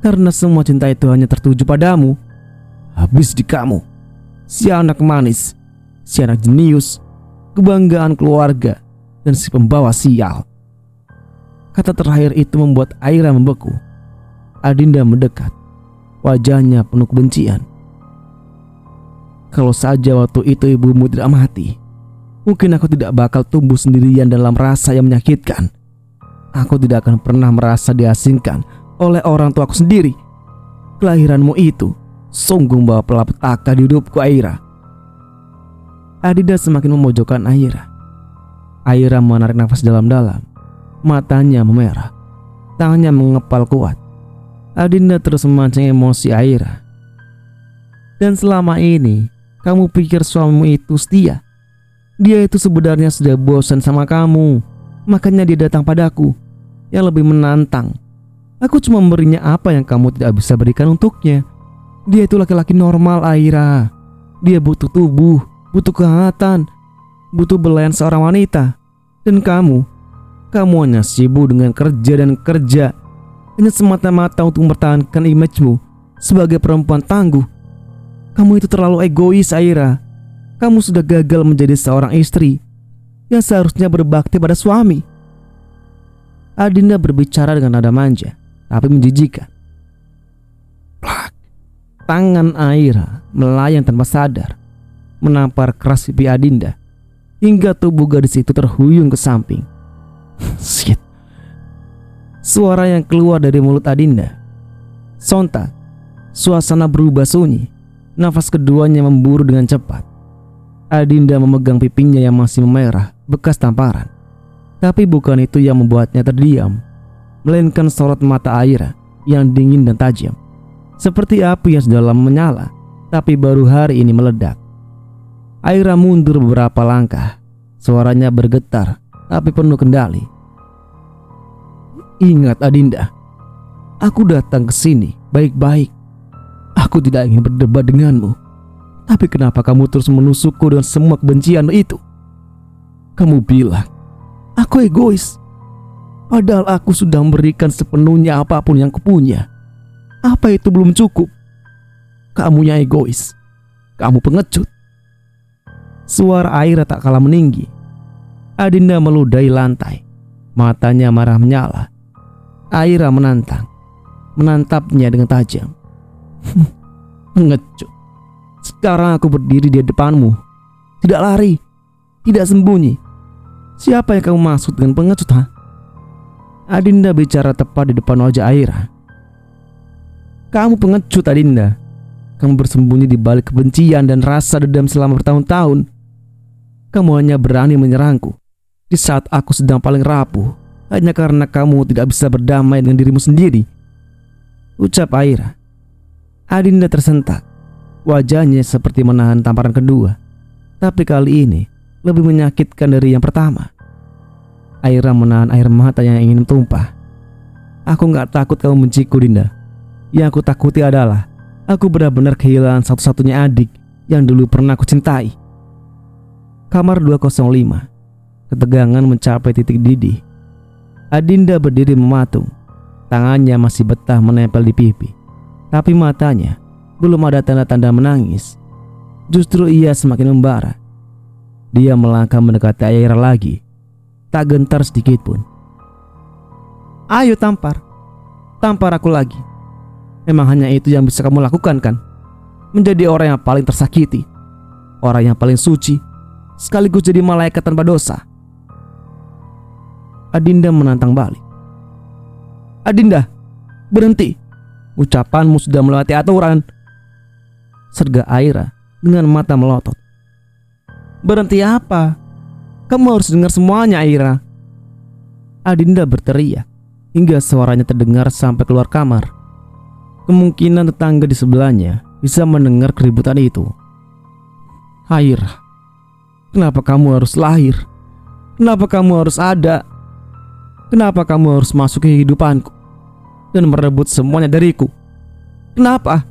Karena semua cinta itu hanya tertuju padamu. Habis di kamu, si anak manis, si anak jenius, kebanggaan keluarga, dan si pembawa sial. Kata terakhir itu membuat Aira membeku. Adinda mendekat. Wajahnya penuh kebencian. Kalau saja waktu itu ibumu tidak mati, mungkin aku tidak bakal tumbuh sendirian dalam rasa yang menyakitkan. Aku tidak akan pernah merasa diasingkan oleh orang tuaku sendiri. Kelahiranmu itu sungguh membawa malapetaka di hidupku, Aira. Adinda semakin memojokkan Aira. Aira menarik nafas dalam-dalam. Matanya memerah. Tangannya mengepal kuat. Adinda terus memancing emosi Aira. Dan selama ini kamu pikir suamimu itu setia? Dia itu sebenarnya sudah bosan sama kamu. Makanya dia datang padaku yang lebih menantang. Aku cuma memberinya apa yang kamu tidak bisa berikan untuknya. Dia itu laki-laki normal, Aira. Dia butuh tubuh, butuh kehangatan, butuh belayan seorang wanita. Dan kamu hanya sibuk dengan kerja dan kerja, hanya semata-mata untuk mempertahankan image-mu sebagai perempuan tangguh. Kamu itu terlalu egois, Aira. Kamu sudah gagal menjadi seorang istri yang seharusnya berbakti pada suami. Adinda berbicara dengan nada manja, tapi menjijikan. Plak. Tangan Aira melayang tanpa sadar, menampar keras pipi Adinda, hingga tubuh gadis itu terhuyung ke samping. Shit. Suara yang keluar dari mulut Adinda. Sontak, suasana berubah sunyi. Nafas keduanya memburu dengan cepat. Adinda memegang pipinya yang masih memerah bekas tamparan. Tapi bukan itu yang membuatnya terdiam, melainkan sorot mata Aira yang dingin dan tajam, seperti api yang sudah lama menyala, tapi baru hari ini meledak. Aira mundur beberapa langkah. Suaranya bergetar, tapi penuh kendali. Ingat, Adinda, aku datang ke sini baik-baik. Aku tidak ingin berdebat denganmu. Tapi kenapa kamu terus menusukku dengan semua kebencian itu? Kamu bilang aku egois, padahal aku sudah memberikan sepenuhnya apapun yang kupunya. Apa itu belum cukup? Kamu yang egois. Kamu pengecut. Suara Aira tak kalah meninggi. Adinda meludahi lantai. Matanya marah menyala. Aira menantapnya dengan tajam. Pengecut. Sekarang aku berdiri di depanmu, tidak lari, tidak sembunyi. Siapa yang kamu maksud dengan pengecut, ha? Adinda bicara tepat di depan wajah Aira. Kamu pengecut, Adinda. Kamu bersembunyi di balik kebencian dan rasa dendam selama bertahun-tahun. Kamu hanya berani menyerangku di saat aku sedang paling rapuh, hanya karena kamu tidak bisa berdamai dengan dirimu sendiri, ucap Aira. Adinda tersentak. Wajahnya seperti menahan tamparan kedua, tapi kali ini lebih menyakitkan dari yang pertama. Aira menahan air mata yang ingin tumpah. Aku gak takut kamu benciku, Dinda. Yang aku takuti adalah aku benar-benar kehilangan satu-satunya adik yang dulu pernah aku cintai. Kamar 205. Ketegangan mencapai titik didih. Adinda berdiri mematung. Tangannya masih betah menempel di pipi, tapi matanya belum ada tanda-tanda menangis. Justru ia semakin membara. Dia melangkah mendekati Aira lagi, tak gentar sedikit pun. Ayo tampar aku lagi. Memang hanya itu yang bisa kamu lakukan, kan? Menjadi orang yang paling tersakiti, orang yang paling suci, sekaligus jadi malaikat tanpa dosa. Adinda menantang balik. Adinda, berhenti. Ucapanmu sudah melewati aturan, serga Aira dengan mata melotot. Berhenti apa? Kamu harus dengar semuanya, Aira. Adinda berteriak hingga suaranya terdengar sampai keluar kamar. Kemungkinan tetangga di sebelahnya bisa mendengar keributan itu. Aira, kenapa kamu harus lahir? Kenapa kamu harus ada? Kenapa kamu harus masuk ke kehidupanku dan merebut semuanya dariku? Kenapa?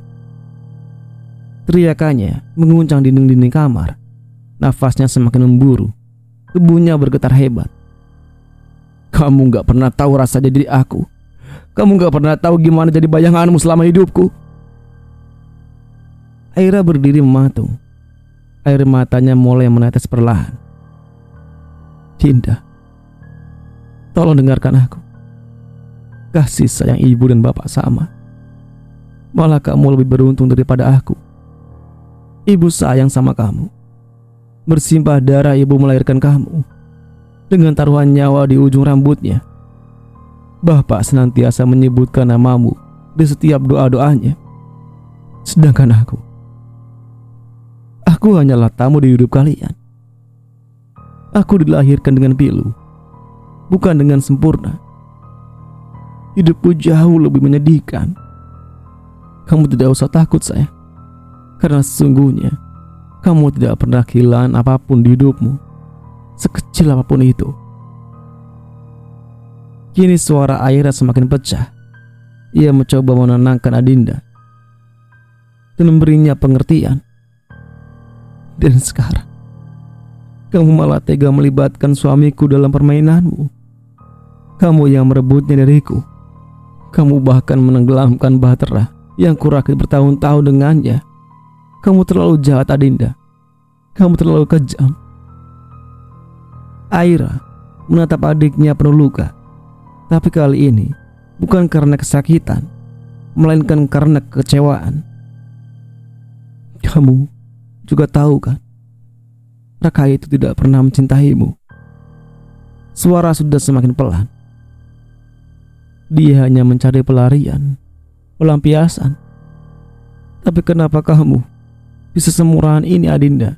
Teriakannya menguncang dinding-dinding kamar. Nafasnya semakin memburu. Tubuhnya bergetar hebat. Kamu gak pernah tahu rasa jadi aku. Kamu gak pernah tahu gimana jadi bayanganmu selama hidupku. Aira berdiri mematung. Air matanya mulai menetes perlahan. Dinda, tolong dengarkan aku. Kasih sayang ibu dan bapak sama. Malah kamu lebih beruntung daripada aku. Ibu sayang sama kamu. Bersimpah darah ibu melahirkan kamu dengan taruhan nyawa di ujung rambutnya. Bapak senantiasa menyebutkan namamu di setiap doa-doanya. Sedangkan aku hanyalah tamu di hidup kalian. Aku dilahirkan dengan pilu, bukan dengan sempurna. Hidupku jauh lebih menyedihkan. Kamu tidak usah takut sayang, karena sesungguhnya kamu tidak pernah kehilangan apapun di hidupmu, sekecil apapun itu. Kini suara Aira semakin pecah. Ia mencoba menenangkan Adinda dan memberinya pengertian. Dan sekarang kamu malah tega melibatkan suamiku dalam permainanmu. Kamu yang merebutnya dariku. Kamu bahkan menenggelamkan bahtera yang kurakit bertahun-tahun dengannya. Kamu terlalu jahat Adinda. Kamu terlalu kejam. Aira menatap adiknya penuh luka. Tapi kali ini bukan karena kesakitan, melainkan karena kekecewaan. Kamu juga tahu kan, Raka itu tidak pernah mencintaimu. Suara sudah semakin pelan. Dia hanya mencari pelarian, pelampiasan. Tapi kenapa kamu bisa semurahan ini Adinda?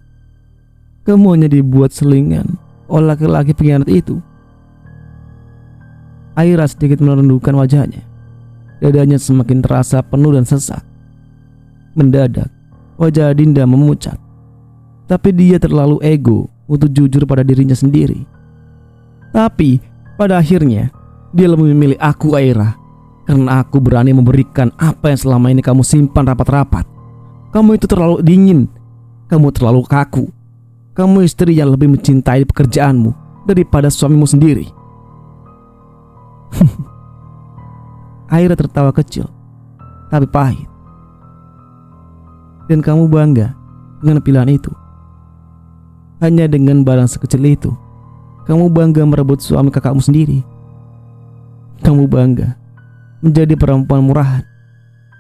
Kamu hanya dibuat selingan oleh laki-laki pengkhianat itu. Aira sedikit merendahkan wajahnya. Dadanya semakin terasa penuh dan sesak. Mendadak wajah Adinda memucat. Tapi dia terlalu ego untuk jujur pada dirinya sendiri. Tapi pada akhirnya dia lebih memilih aku Aira, karena aku berani memberikan apa yang selama ini kamu simpan rapat-rapat. Kamu itu terlalu dingin. Kamu terlalu kaku. Kamu istri yang lebih mencintai pekerjaanmu daripada suamimu sendiri. Aira tertawa kecil, tapi pahit. Dan kamu bangga dengan pilihan itu. Hanya dengan barang sekecil itu, kamu bangga merebut suami kakakmu sendiri. Kamu bangga menjadi perempuan murahan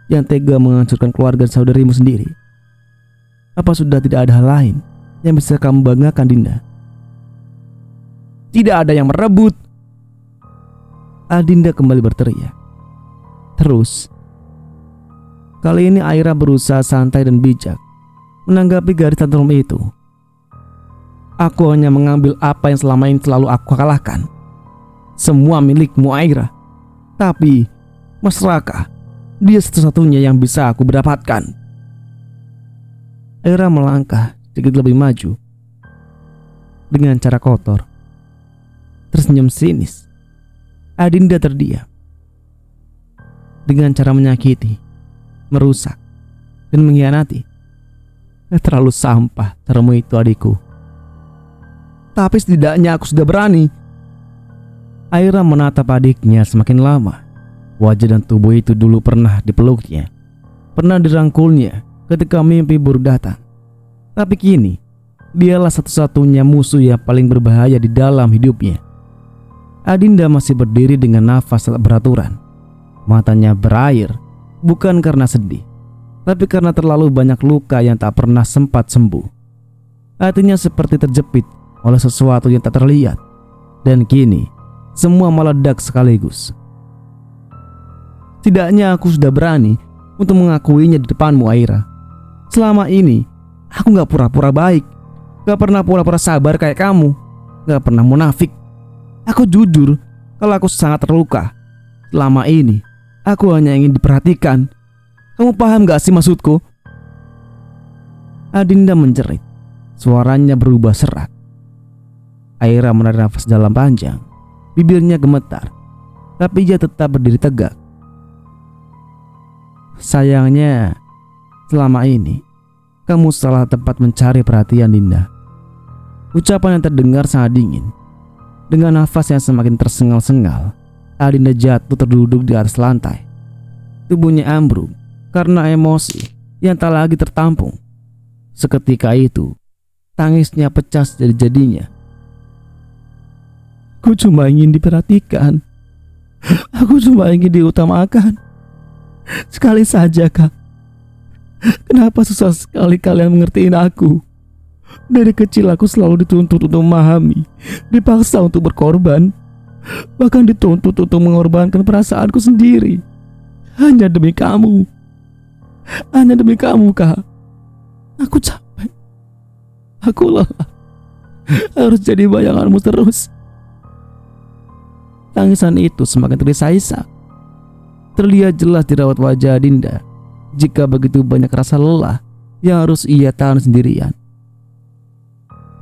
yang tega menghancurkan keluarga saudarimu sendiri. Apa sudah tidak ada hal lain yang bisa kamu banggakan, Dinda? Tidak ada yang merebut. Adinda kembali berteriak. Terus kali ini Aira berusaha santai dan bijak menanggapi garis tantrum itu. Aku hanya mengambil apa yang selama ini selalu aku kalahkan. Semua milikmu Aira. Tapi Mas Raka, dia satu-satunya yang bisa aku mendapatkan. Aira melangkah sedikit lebih maju dengan cara kotor, tersenyum sinis. Adinda terdiam. Dengan cara menyakiti, merusak, dan mengkhianati. Terlalu sampah caramu itu adikku. Tapi setidaknya aku sudah berani. Aira menatap adiknya semakin lama. Wajah dan tubuh itu dulu pernah dipeluknya, pernah dirangkulnya ketika mimpi buruk datang. Tapi kini dialah satu-satunya musuh yang paling berbahaya di dalam hidupnya. Adinda masih berdiri dengan nafas tak beraturan. Matanya berair, bukan karena sedih, tapi karena terlalu banyak luka yang tak pernah sempat sembuh. Hatinya seperti terjepit oleh sesuatu yang tak terlihat. Dan kini semua meledak sekaligus. Setidaknya aku sudah berani untuk mengakuinya di depanmu Aira. Selama ini aku gak pura-pura baik, gak pernah pura-pura sabar kayak kamu, gak pernah munafik. Aku jujur kalau aku sangat terluka. Selama ini aku hanya ingin diperhatikan. Kamu paham gak sih maksudku? Adinda menjerit. Suaranya berubah serak. Aira menarik nafas dalam panjang. Bibirnya gemetar, tapi ia tetap berdiri tegak. Sayangnya selama ini kamu salah tempat mencari perhatian Dinda. Ucapan yang terdengar sangat dingin. Dengan nafas yang semakin tersengal-sengal, Adinda jatuh terduduk di atas lantai. Tubuhnya ambruk karena emosi yang tak lagi tertampung. Seketika itu, tangisnya pecah sejadi-jadinya. Aku cuma ingin diperhatikan. Aku cuma ingin diutamakan. Sekali saja, Kak. Kenapa susah sekali kalian mengertiin aku? Dari kecil aku selalu dituntut untuk memahami, dipaksa untuk berkorban, bahkan dituntut untuk mengorbankan perasaanku sendiri. Hanya demi kamu. Hanya demi kamu, Kak. Aku capek. Aku lelah. Harus jadi bayanganmu terus. Tangisan itu semakin terisak-isak. Terlihat jelas di raut wajah Adinda jika begitu banyak rasa lelah yang harus ia tahan sendirian.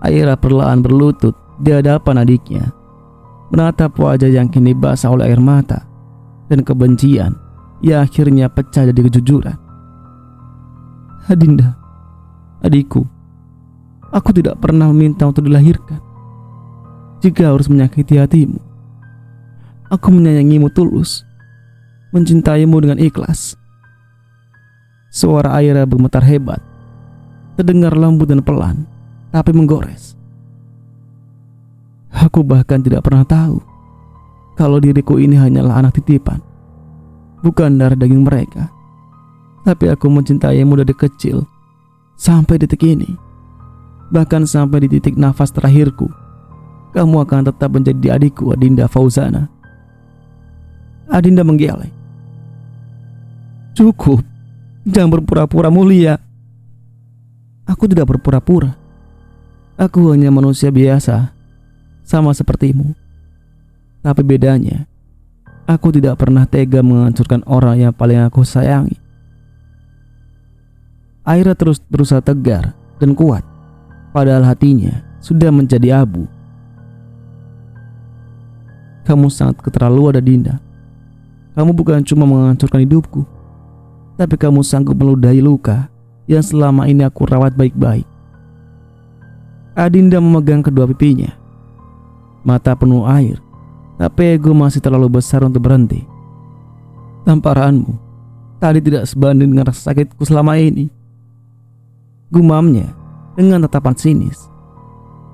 Aira perlahan berlutut di hadapan adiknya, menatap wajah yang kini basah oleh air mata dan kebencian yang akhirnya pecah jadi kejujuran. Adinda, adikku, aku tidak pernah meminta untuk dilahirkan. Jika harus menyakiti hatimu, aku menyayangimu tulus, mencintaimu dengan ikhlas. Suara Aira bergemetar hebat, terdengar lembut dan pelan, tapi menggores. Aku bahkan tidak pernah tahu kalau diriku ini hanyalah anak titipan, bukan darah daging mereka. Tapi aku mencintaimu dari kecil sampai detik ini. Bahkan sampai di titik nafas terakhirku, kamu akan tetap menjadi adikku, Adinda Fauzana. Adinda menggeleng. Cukup, jangan berpura-pura mulia. Aku tidak berpura-pura. Aku hanya manusia biasa, sama sepertimu. Tapi bedanya, aku tidak pernah tega menghancurkan orang yang paling aku sayangi. Aira terus berusaha tegar dan kuat, padahal hatinya sudah menjadi abu. Kamu sangat keterlaluan, Adinda. Kamu bukan cuma menghancurkan hidupku, tapi kamu sanggup meludahi luka yang selama ini aku rawat baik-baik. Adinda memegang kedua pipinya, mata penuh air, tapi ego masih terlalu besar untuk berhenti. Tamparanmu tadi tidak sebanding dengan rasa sakitku selama ini, gumamnya dengan tatapan sinis.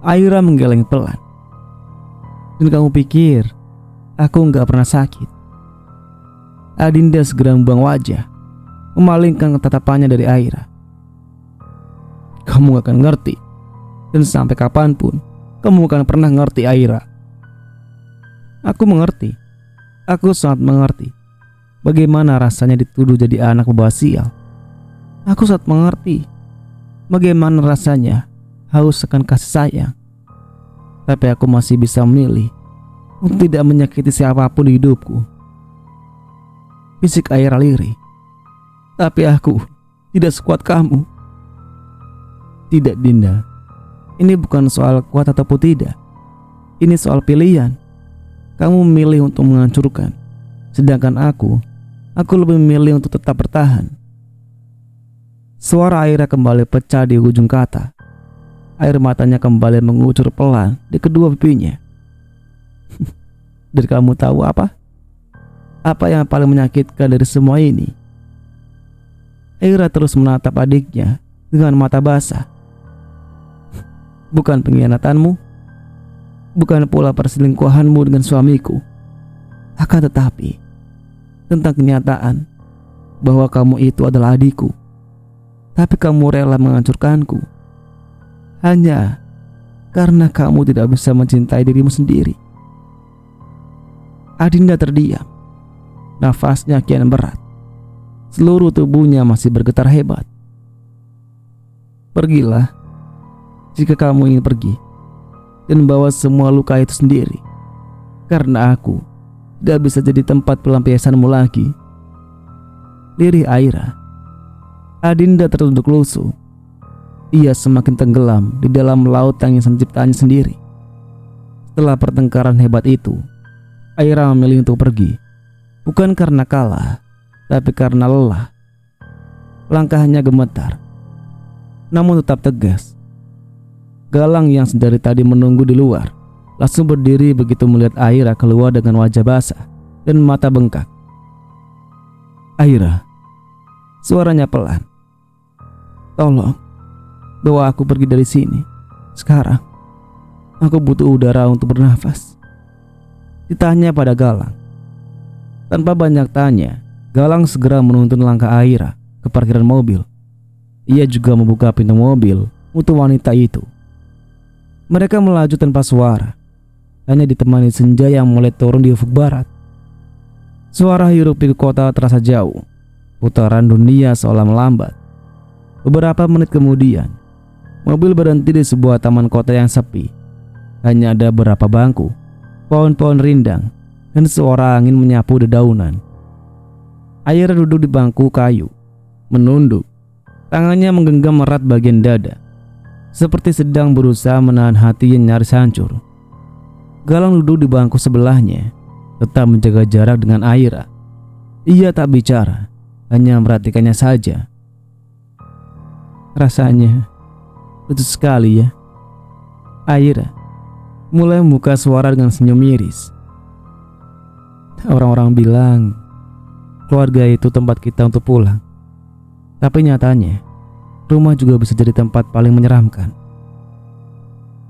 Aira menggeleng pelan. Dan kamu pikir aku nggak pernah sakit? Adinda segera membuang wajah, memalingkan tatapannya dari Aira. Kamu gak akan ngerti, dan sampai kapanpun kamu akan pernah ngerti, Aira. Aku mengerti. Aku sangat mengerti bagaimana rasanya dituduh jadi anak pembawa sial. Aku sangat mengerti bagaimana rasanya haus akan kasih sayang. Tapi aku masih bisa memilih untuk tidak menyakiti siapapun di hidupku. Fisik Aira lirih. Tapi aku tidak sekuat kamu. Tidak, Dinda. Ini bukan soal kuat ataupun tidak. Ini soal pilihan. Kamu memilih untuk menghancurkan, sedangkan aku lebih memilih untuk tetap bertahan. Suara Aira kembali pecah di ujung kata. Air matanya kembali mengucur pelan di kedua pipinya. Dan kamu tahu apa? Apa yang paling menyakitkan dari semua ini? Aira terus menatap adiknya dengan mata basah. Bukan pengkhianatanmu, bukan pula perselingkuhanmu dengan suamiku, akan tetapi tentang kenyataan bahwa kamu itu adalah adikku. Tapi kamu rela menghancurkanku hanya karena kamu tidak bisa mencintai dirimu sendiri. Adinda terdiam. Nafasnya kian berat. Seluruh tubuhnya masih bergetar hebat. Pergilah jika kamu ingin pergi, dan bawa semua luka itu sendiri, karena aku tidak bisa jadi tempat pelampiasanmu lagi. Lirih Aira. Adinda tertunduk lusuh. Ia semakin tenggelam di dalam laut tangisan ciptaannya sendiri. Setelah pertengkaran hebat itu, Aira memilih untuk pergi. Bukan karena kalah, tapi karena lelah. Langkahnya gemetar, namun tetap tegas. Galang yang dari tadi menunggu di luar langsung berdiri begitu melihat Aira keluar dengan wajah basah dan mata bengkak. "Aira," suaranya pelan. "Tolong bawa aku pergi dari sini sekarang. Aku butuh udara untuk bernafas." Ditanya pada Galang. Tanpa banyak tanya, Galang segera menuntun langkah Aira ke parkiran mobil. Ia juga membuka pintu mobil untuk wanita itu. Mereka melaju tanpa suara, hanya ditemani senja yang mulai turun di ufuk barat. Suara hiruk-pikuk kota terasa jauh. Putaran dunia seolah melambat. Beberapa menit kemudian, mobil berhenti di sebuah taman kota yang sepi. Hanya ada beberapa bangku, pohon-pohon rindang, dan suara angin menyapu dedaunan. Aira duduk di bangku kayu, menunduk. Tangannya menggenggam erat bagian dada, seperti sedang berusaha menahan hati yang nyaris hancur. Galang duduk di bangku sebelahnya, tetap menjaga jarak dengan Aira. Ia tak bicara, hanya memperhatikannya saja. "Rasanya lucu sekali ya." Aira mulai membuka suara dengan senyum miris. "Orang-orang bilang keluarga itu tempat kita untuk pulang. Tapi nyatanya rumah juga bisa jadi tempat paling menyeramkan."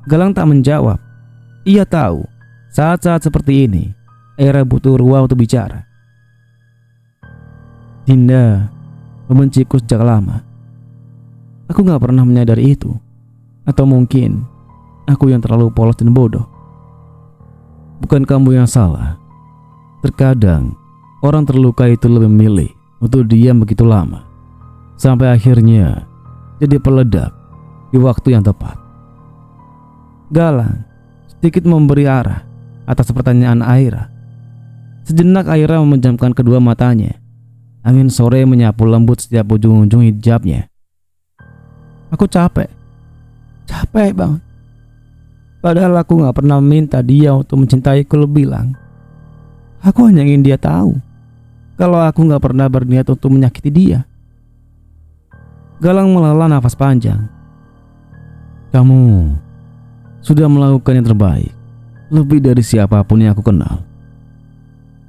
Galang tak menjawab. Ia tahu saat-saat seperti ini Aira butuh ruang untuk bicara. "Dinda membenciku sejak lama. Aku gak pernah menyadari itu. Atau mungkin aku yang terlalu polos dan bodoh. Bukan kamu yang salah. Terkadang orang terluka itu lebih memilih untuk diam begitu lama, sampai akhirnya jadi peledak di waktu yang tepat." Galang sedikit memberi arah atas pertanyaan Aira. Sejenak Aira memejamkan kedua matanya. Angin sore menyapu lembut setiap ujung-ujung hijabnya. "Aku capek banget. Padahal aku gak pernah minta dia untuk mencintaiku lebih lang. Aku hanya ingin dia tahu kalau aku gak pernah berniat untuk menyakiti dia." Galang menghela nafas panjang. "Kamu sudah melakukan yang terbaik, lebih dari siapapun yang aku kenal."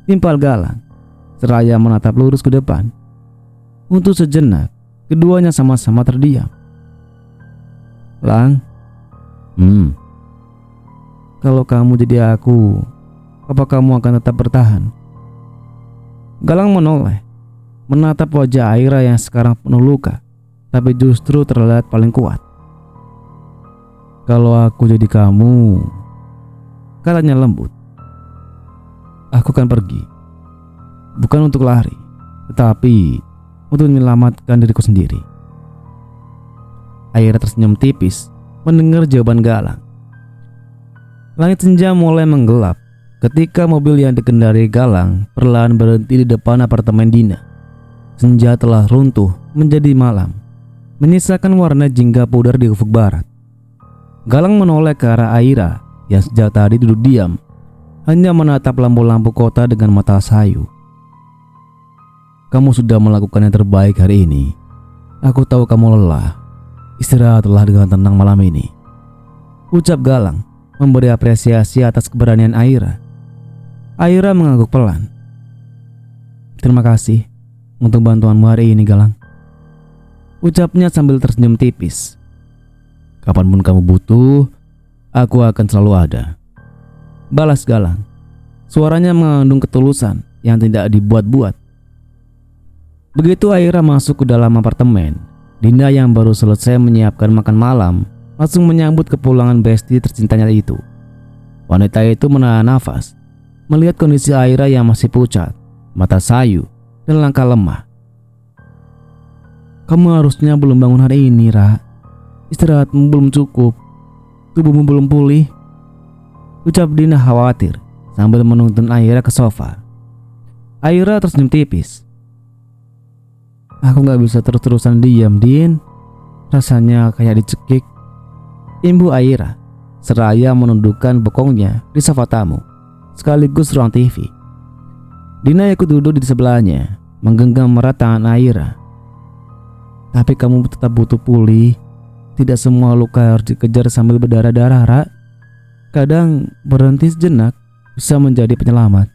Timpal Galang seraya menatap lurus ke depan. Untuk sejenak keduanya sama-sama terdiam. "Lang, kalau kamu jadi aku, apa kamu akan tetap bertahan?" Galang menoleh, menatap wajah Aira yang sekarang penuh luka, tapi justru terlihat paling kuat. "Kalau aku jadi kamu," katanya lembut, "aku akan pergi. Bukan untuk lari, tetapi untuk menyelamatkan diriku sendiri." Aira tersenyum tipis mendengar jawaban Galang. Langit senja mulai menggelap ketika mobil yang dikendari Galang perlahan berhenti di depan apartemen Dina. Senja telah runtuh menjadi malam, menyisakan warna jingga pudar di ufuk barat. Galang menoleh ke arah Aira yang sejak tadi duduk diam, hanya menatap lampu-lampu kota dengan mata sayu. "Kamu sudah melakukan yang terbaik hari ini. Aku tahu kamu lelah. Istirahatlah dengan tenang malam ini," ucap Galang, memberi apresiasi atas keberanian Aira. Aira mengangguk pelan. "Terima kasih untuk bantuanmu hari ini, Galang," ucapnya sambil tersenyum tipis. "Kapanpun kamu butuh, aku akan selalu ada," balas Galang. Suaranya mengandung ketulusan yang tidak dibuat-buat. Begitu Aira masuk ke dalam apartemen, Dinda yang baru selesai menyiapkan makan malam langsung menyambut kepulangan besti tercintanya itu. Wanita itu menahan nafas melihat kondisi Aira yang masih pucat, mata sayu, dan langkah lemah. "Kamu harusnya belum bangun hari ini, Ra. Istirahatmu belum cukup. Tubuhmu belum pulih," ucap Dina khawatir sambil menuntun Aira ke sofa. Aira tersenyum tipis. "Aku gak bisa terus-terusan diam, Din. Rasanya kayak dicekik," imbu Aira seraya menundukkan bokongnya di sofa tamu sekaligus ruang TV. Dina ikut duduk di sebelahnya, menggenggam erat tangan Aira. "Tapi kamu tetap butuh pulih. Tidak semua luka harus dikejar sambil berdarah-darah, Ra. Kadang berhenti sejenak bisa menjadi penyelamat.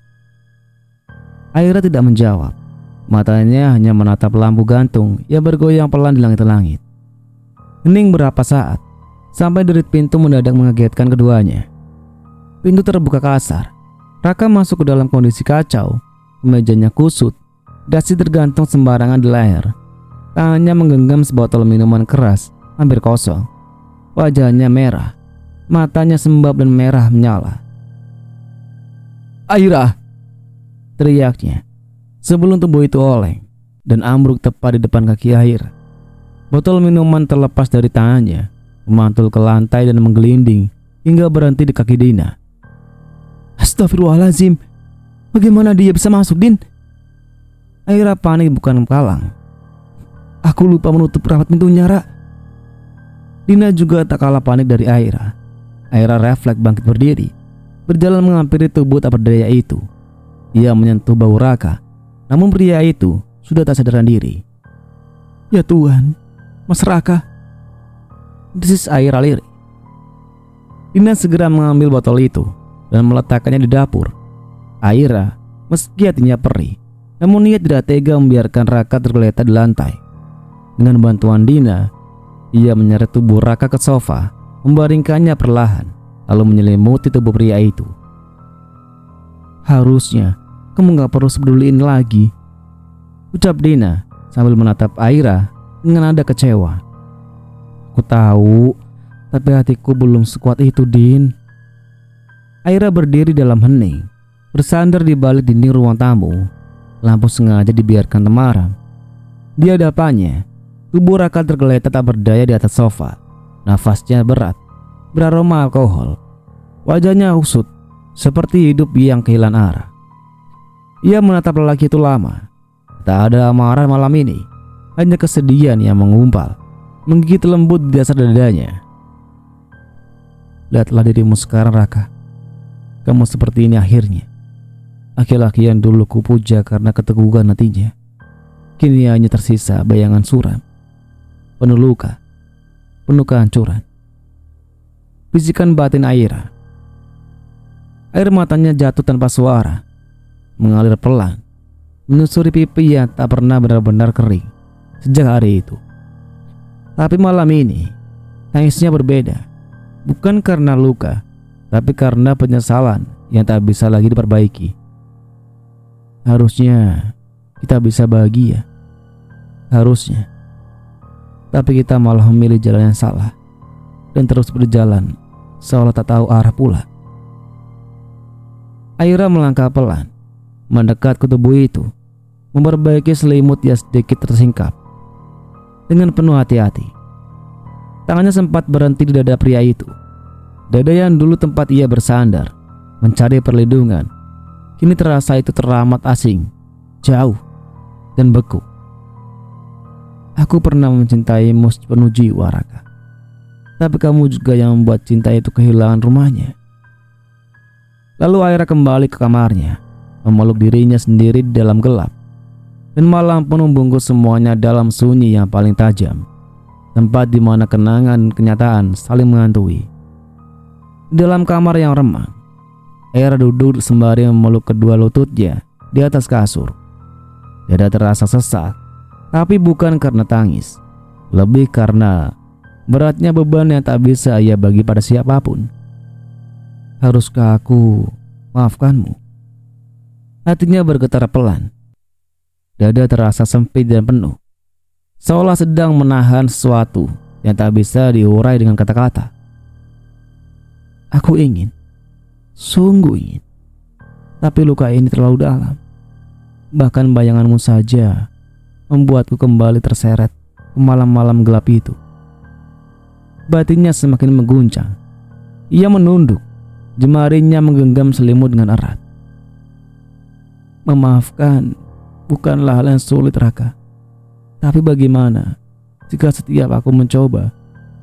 Aira tidak menjawab. Matanya hanya menatap lampu gantung yang bergoyang pelan di langit-langit. Hening berapa saat, sampai derit pintu mendadak mengagetkan keduanya. Pintu terbuka kasar. Raka masuk ke dalam kondisi kacau. Mejanya kusut, dasi tergantung sembarangan di leher. Tangannya menggenggam sebotol minuman keras hampir kosong. Wajahnya merah, matanya sembab dan merah menyala. "Aira!" teriaknya sebelum tubuh itu oleng dan ambruk tepat di depan kaki Aira. Botol minuman terlepas dari tangannya, memantul ke lantai dan menggelinding hingga berhenti di kaki Dina. "Astagfirullahaladzim, bagaimana dia bisa masuk, Din?" Aira panik bukan kalang. "Aku lupa menutup rapat pintunya, Ra." Dina juga tak kalah panik dari Aira. Aira refleks bangkit berdiri, berjalan menghampiri tubuh tak berdaya itu. Ia menyentuh bau Raka, namun pria itu sudah tak sadarkan diri. "Ya Tuhan, Mas Raka!" desis Aira lirih. Dina segera mengambil botol itu dan meletakkannya di dapur. Aira, meski hatinya perih, namun ia tidak tega membiarkan Raka tergeletak di lantai. Dengan bantuan Dina, ia menyeret tubuh Raka ke sofa, membaringkannya perlahan, lalu menyelimuti tubuh pria itu. "Harusnya kamu gak perlu sepeduliin lagi," ucap Dina sambil menatap Aira dengan nada kecewa. "Aku tahu, tapi hatiku belum sekuat itu, Din." Aira berdiri dalam hening, bersandar di balik dinding ruang tamu. Lampu sengaja dibiarkan temaram. Di hadapannya, tubuh Raka tergeletak tak berdaya di atas sofa. Nafasnya berat, beraroma alkohol. Wajahnya usut, seperti hidup yang kehilangan arah. Ia menatap lelaki itu lama. Tak ada amarah malam ini, hanya kesedihan yang mengumpal, menggigit lembut di dasar dadanya. "Lihatlah dirimu sekarang, Raka. Kamu seperti ini akhirnya. Laki-laki yang dulu kupuja karena keteguhan hatinya, kini hanya tersisa bayangan suram, penuh luka, penuh kehancuran." Bisikan batin Aira. Air matanya jatuh tanpa suara, mengalir pelan, menyusuri pipi yang tak pernah benar-benar kering sejak hari itu. Tapi malam ini, tangisnya berbeda. Bukan karena luka, tapi karena penyesalan yang tak bisa lagi diperbaiki. Harusnya kita bisa bahagia. Harusnya. Tapi kita malah memilih jalan yang salah dan terus berjalan seolah tak tahu arah pula. Aira melangkah pelan, mendekat ke tubuh itu, memperbaiki selimut yang sedikit tersingkap. Dengan penuh hati-hati, tangannya sempat berhenti di dada pria itu. Dada yang dulu tempat ia bersandar, mencari perlindungan, kini terasa itu teramat asing, jauh, dan beku. "Aku pernah mencintaimu sepenuh jiwa, Raka. Tapi kamu juga yang membuat cinta itu kehilangan rumahnya." Lalu Aira kembali ke kamarnya, memeluk dirinya sendiri di dalam gelap. Dan malam pun membungkus semuanya dalam sunyi yang paling tajam, tempat di mana kenangan dan kenyataan saling menghantui. Di dalam kamar yang remang, Aira duduk sembari memeluk kedua lututnya di atas kasur. Dada terasa sesak, tapi bukan karena tangis, lebih karena beratnya beban yang tak bisa ia bagi pada siapapun. "Haruskah aku maafkanmu?" Hatinya bergetar pelan. Dada terasa sempit dan penuh, seolah sedang menahan sesuatu yang tak bisa diurai dengan kata-kata. "Aku ingin, sungguh ingin, tapi luka ini terlalu dalam. Bahkan bayanganmu saja membuatku kembali terseret ke malam-malam gelap itu." Batinnya semakin mengguncang. Ia menunduk, jemarinya menggenggam selimut dengan erat. "Memaafkan bukanlah hal yang sulit, Raka. Tapi bagaimana jika setiap aku mencoba,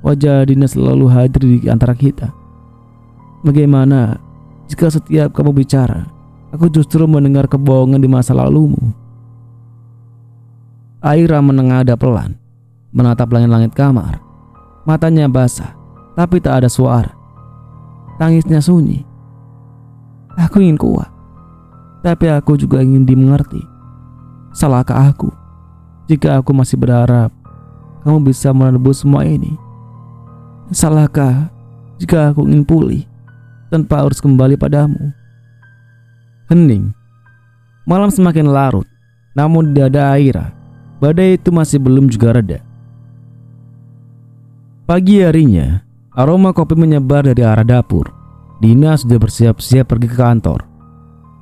wajah Dina selalu hadir di antara kita? Bagaimana jika setiap kamu bicara, aku justru mendengar kebohongan di masa lalumu?" Aira menengadah pelan, menatap langit-langit kamar. Matanya basah, tapi tak ada suara. Tangisnya sunyi. Aku ingin kuat, tapi aku juga ingin dimengerti. Salahkah aku jika aku masih berharap kamu bisa menebus semua ini? Salahkah jika aku ingin pulih tanpa harus kembali padamu? Hening. Malam semakin larut, namun di dada Aira, badai itu masih belum juga reda. Pagi harinya, aroma kopi menyebar dari arah dapur. Dina sudah bersiap-siap pergi ke kantor.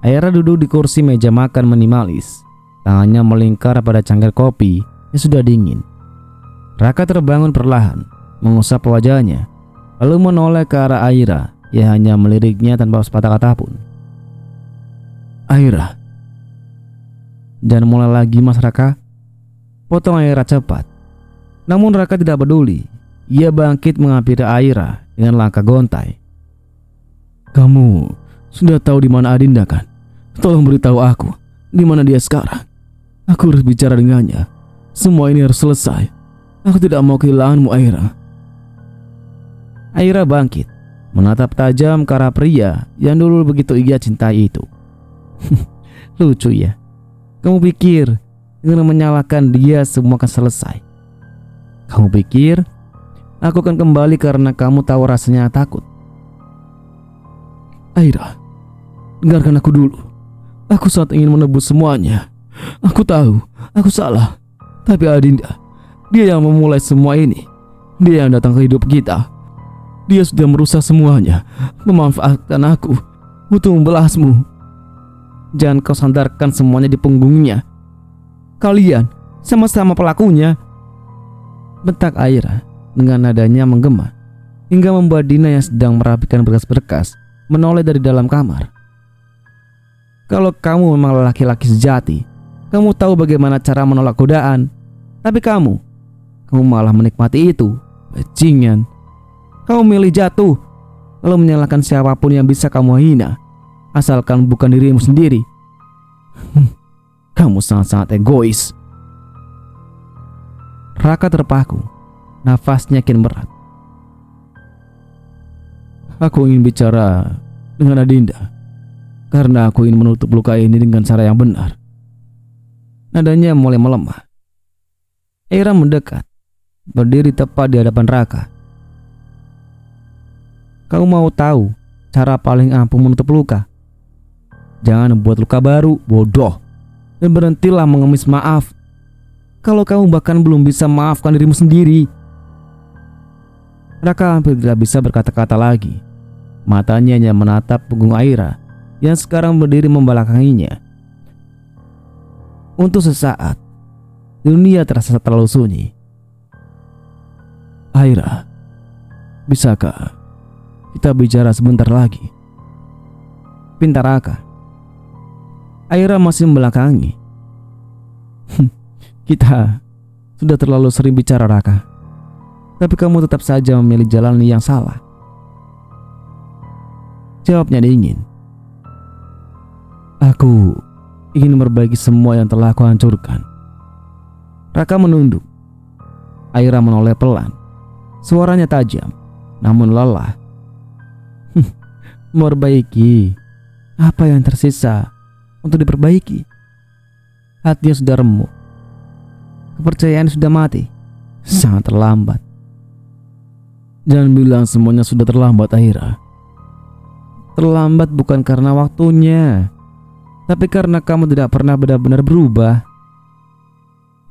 Aira duduk di kursi meja makan minimalis. Tangannya melingkar pada cangkir kopi yang sudah dingin. Raka terbangun perlahan, mengusap wajahnya, lalu menoleh ke arah Aira yang hanya meliriknya tanpa sepatah kata pun. Aira, jangan mulai lagi Mas Raka. Potong Aira cepat. Namun Raka tidak peduli. Ia bangkit menghampiri Aira dengan langkah gontai. Kamu sudah tahu di mana Adinda kan? Tolong beritahu aku di mana dia sekarang. Aku harus bicara dengannya. Semua ini harus selesai. Aku tidak mau kehilanganmu, Aira. Aira bangkit, menatap tajam ke arah pria yang dulu begitu ia cintai itu. Lucu ya. Kamu pikir dengan menyalahkan dia semua akan selesai? Kamu pikir aku akan kembali karena kamu tahu rasanya takut? Aira, dengarkan aku dulu. Aku sangat ingin menebus semuanya. Aku tahu, aku salah. Tapi Adinda, dia yang memulai semua ini. Dia yang datang ke hidup kita. Dia sudah merusak semuanya, memanfaatkan aku untuk membalasmu. Jangan kau sandarkan semuanya di punggungnya. Kalian sama-sama pelakunya. Bentak Aira dengan nadanya menggema, hingga membuat Dina yang sedang merapikan berkas-berkas menoleh dari dalam kamar. Kalau kamu memang laki-laki sejati, kamu tahu bagaimana cara menolak godaan. Tapi kamu malah menikmati itu. Bajingan. Kamu milih jatuh, lalu menyalahkan siapapun yang bisa kamu hina, asalkan bukan dirimu sendiri. Kamu sangat-sangat egois. Raka terpaku, nafasnya kian berat. Aku ingin bicara dengan Adinda karena aku ingin menutup luka ini dengan cara yang benar. Nadanya mulai melemah. Aira mendekat, berdiri tepat di hadapan Raka. Kamu mau tahu cara paling ampuh menutup luka? Jangan buat luka baru, bodoh. Dan berhentilah mengemis maaf. Kalau kamu bahkan belum bisa maafkan dirimu sendiri. Raka hampir tidak bisa berkata-kata lagi. Matanya hanya menatap punggung Aira yang sekarang berdiri membelakanginya. Untuk sesaat, dunia terasa terlalu sunyi. Aira, bisakah kita bicara sebentar lagi? Pinta Raka. Aira masih membelakangi. Kita sudah terlalu sering bicara, Raka. Tapi kamu tetap saja memilih jalan yang salah. Jawabnya dingin. Aku ingin memperbaiki semua yang telah aku hancurkan. Raka menunduk. Aira menoleh pelan. Suaranya tajam, namun lelah. Memperbaiki? Apa yang tersisa untuk diperbaiki? Hatinya sudah remuk. Kepercayaan sudah mati. Sangat terlambat. Jangan bilang semuanya sudah terlambat, Aira. Terlambat bukan karena waktunya, tapi karena kamu tidak pernah benar-benar berubah.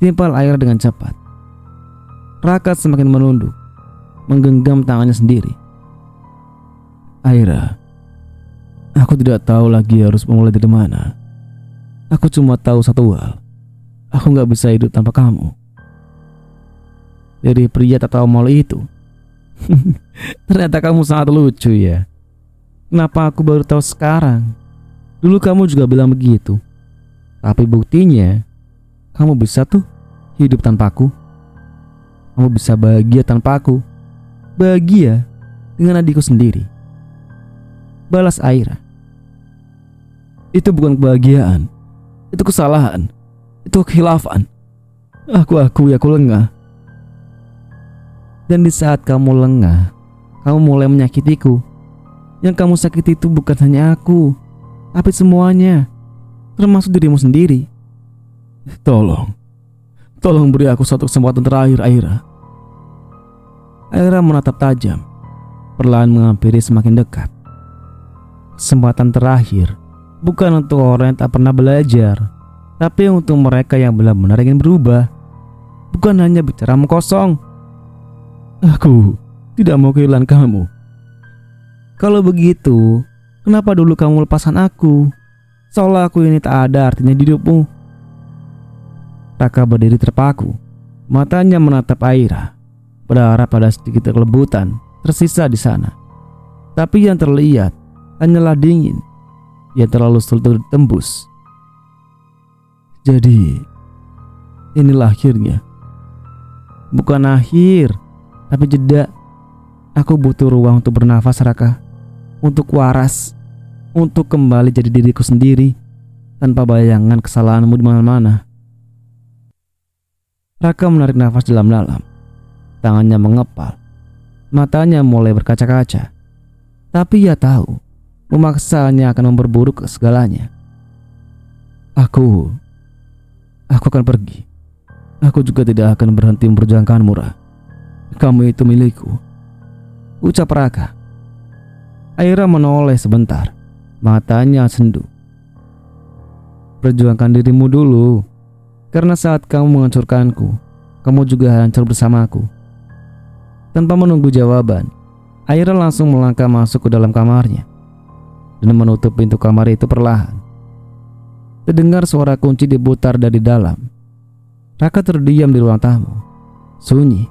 Timpal Aira dengan cepat. Raka semakin menunduk, menggenggam tangannya sendiri. Aira, aku tidak tahu lagi harus memulai dari mana. Aku cuma tahu satu hal. Aku gak bisa hidup tanpa kamu. Dari pria tak tahu malu itu. Ternyata kamu sangat lucu ya. Kenapa aku baru tahu sekarang? Dulu kamu juga bilang begitu. Tapi buktinya kamu bisa tuh hidup tanpaku. Kamu bisa bahagia tanpaku. Bahagia dengan adikku sendiri. Balas Aira. Itu bukan kebahagiaan. Itu kesalahan. Itu kekhilafan. Aku lengah. Dan di saat kamu lengah, kamu mulai menyakitiku. Yang kamu sakiti itu bukan hanya aku, tapi semuanya, termasuk dirimu sendiri. Tolong beri aku satu kesempatan terakhir, Aira. Aira menatap tajam, perlahan menghampiri semakin dekat. Kesempatan terakhir bukan untuk orang yang tak pernah belajar, tapi untuk mereka yang benar-benar ingin berubah. Bukan hanya bicara kosong. Aku tidak mau kehilangan kamu. Kalau begitu, kenapa dulu kamu lepaskan aku? Seolah aku ini tak ada artinya di hidupmu. Raka berdiri terpaku, matanya menatap Aira, berharap ada sedikit kelembutan tersisa di sana. Tapi yang terlihat hanyalah dingin yang terlalu sulit ditembus. Jadi, inilah akhirnya. Bukan akhir, tapi jeda. Aku butuh ruang untuk bernafas, Raka. Untuk waras. Untuk kembali jadi diriku sendiri, tanpa bayangan kesalahanmu di mana-mana. Raka menarik nafas dalam-dalam. Tangannya mengepal. Matanya mulai berkaca-kaca. Tapi ia tahu, memaksanya akan memperburuk segalanya. Aku akan pergi. Aku juga tidak akan berhenti memperjuangkanmu, Ra. Kamu itu milikku, ucap Raka. Aira menoleh sebentar, matanya sendu. Perjuangkan dirimu dulu, karena saat kamu menghancurkanku, kamu juga hancur bersamaku. Tanpa menunggu jawaban, Aira langsung melangkah masuk ke dalam kamarnya dan menutup pintu kamar itu perlahan. Terdengar suara kunci diputar dari dalam. Raka terdiam di ruang tamu, sunyi,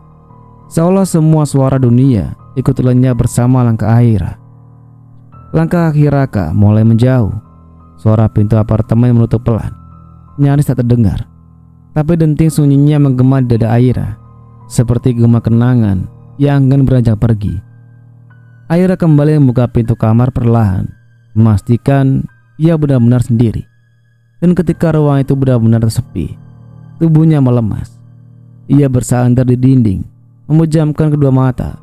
seolah semua suara dunia ikut lenyap bersama langkah Aira. Langkah kaki Raka mulai menjauh. Suara pintu apartemen menutup pelan, nyaris tak terdengar. Tapi denting sunyinya menggema di dada Aira, seperti gema kenangan yang akan beranjak pergi. Aira kembali membuka pintu kamar perlahan, memastikan ia benar-benar sendiri. Dan ketika ruang itu benar-benar sepi, tubuhnya melemas. Ia bersandar di dinding, memejamkan kedua mata.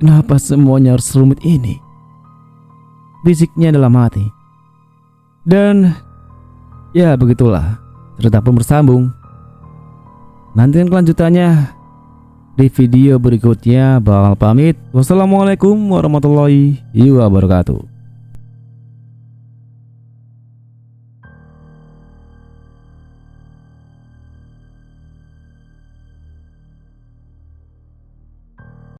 Kenapa semuanya harus rumit ini? Bisiknya dalam hati. Dan ya begitulah, cerita pun bersambung. Nantikan kelanjutannya di video berikutnya. Bakal pamit. Wassalamualaikum warahmatullahi wabarakatuh.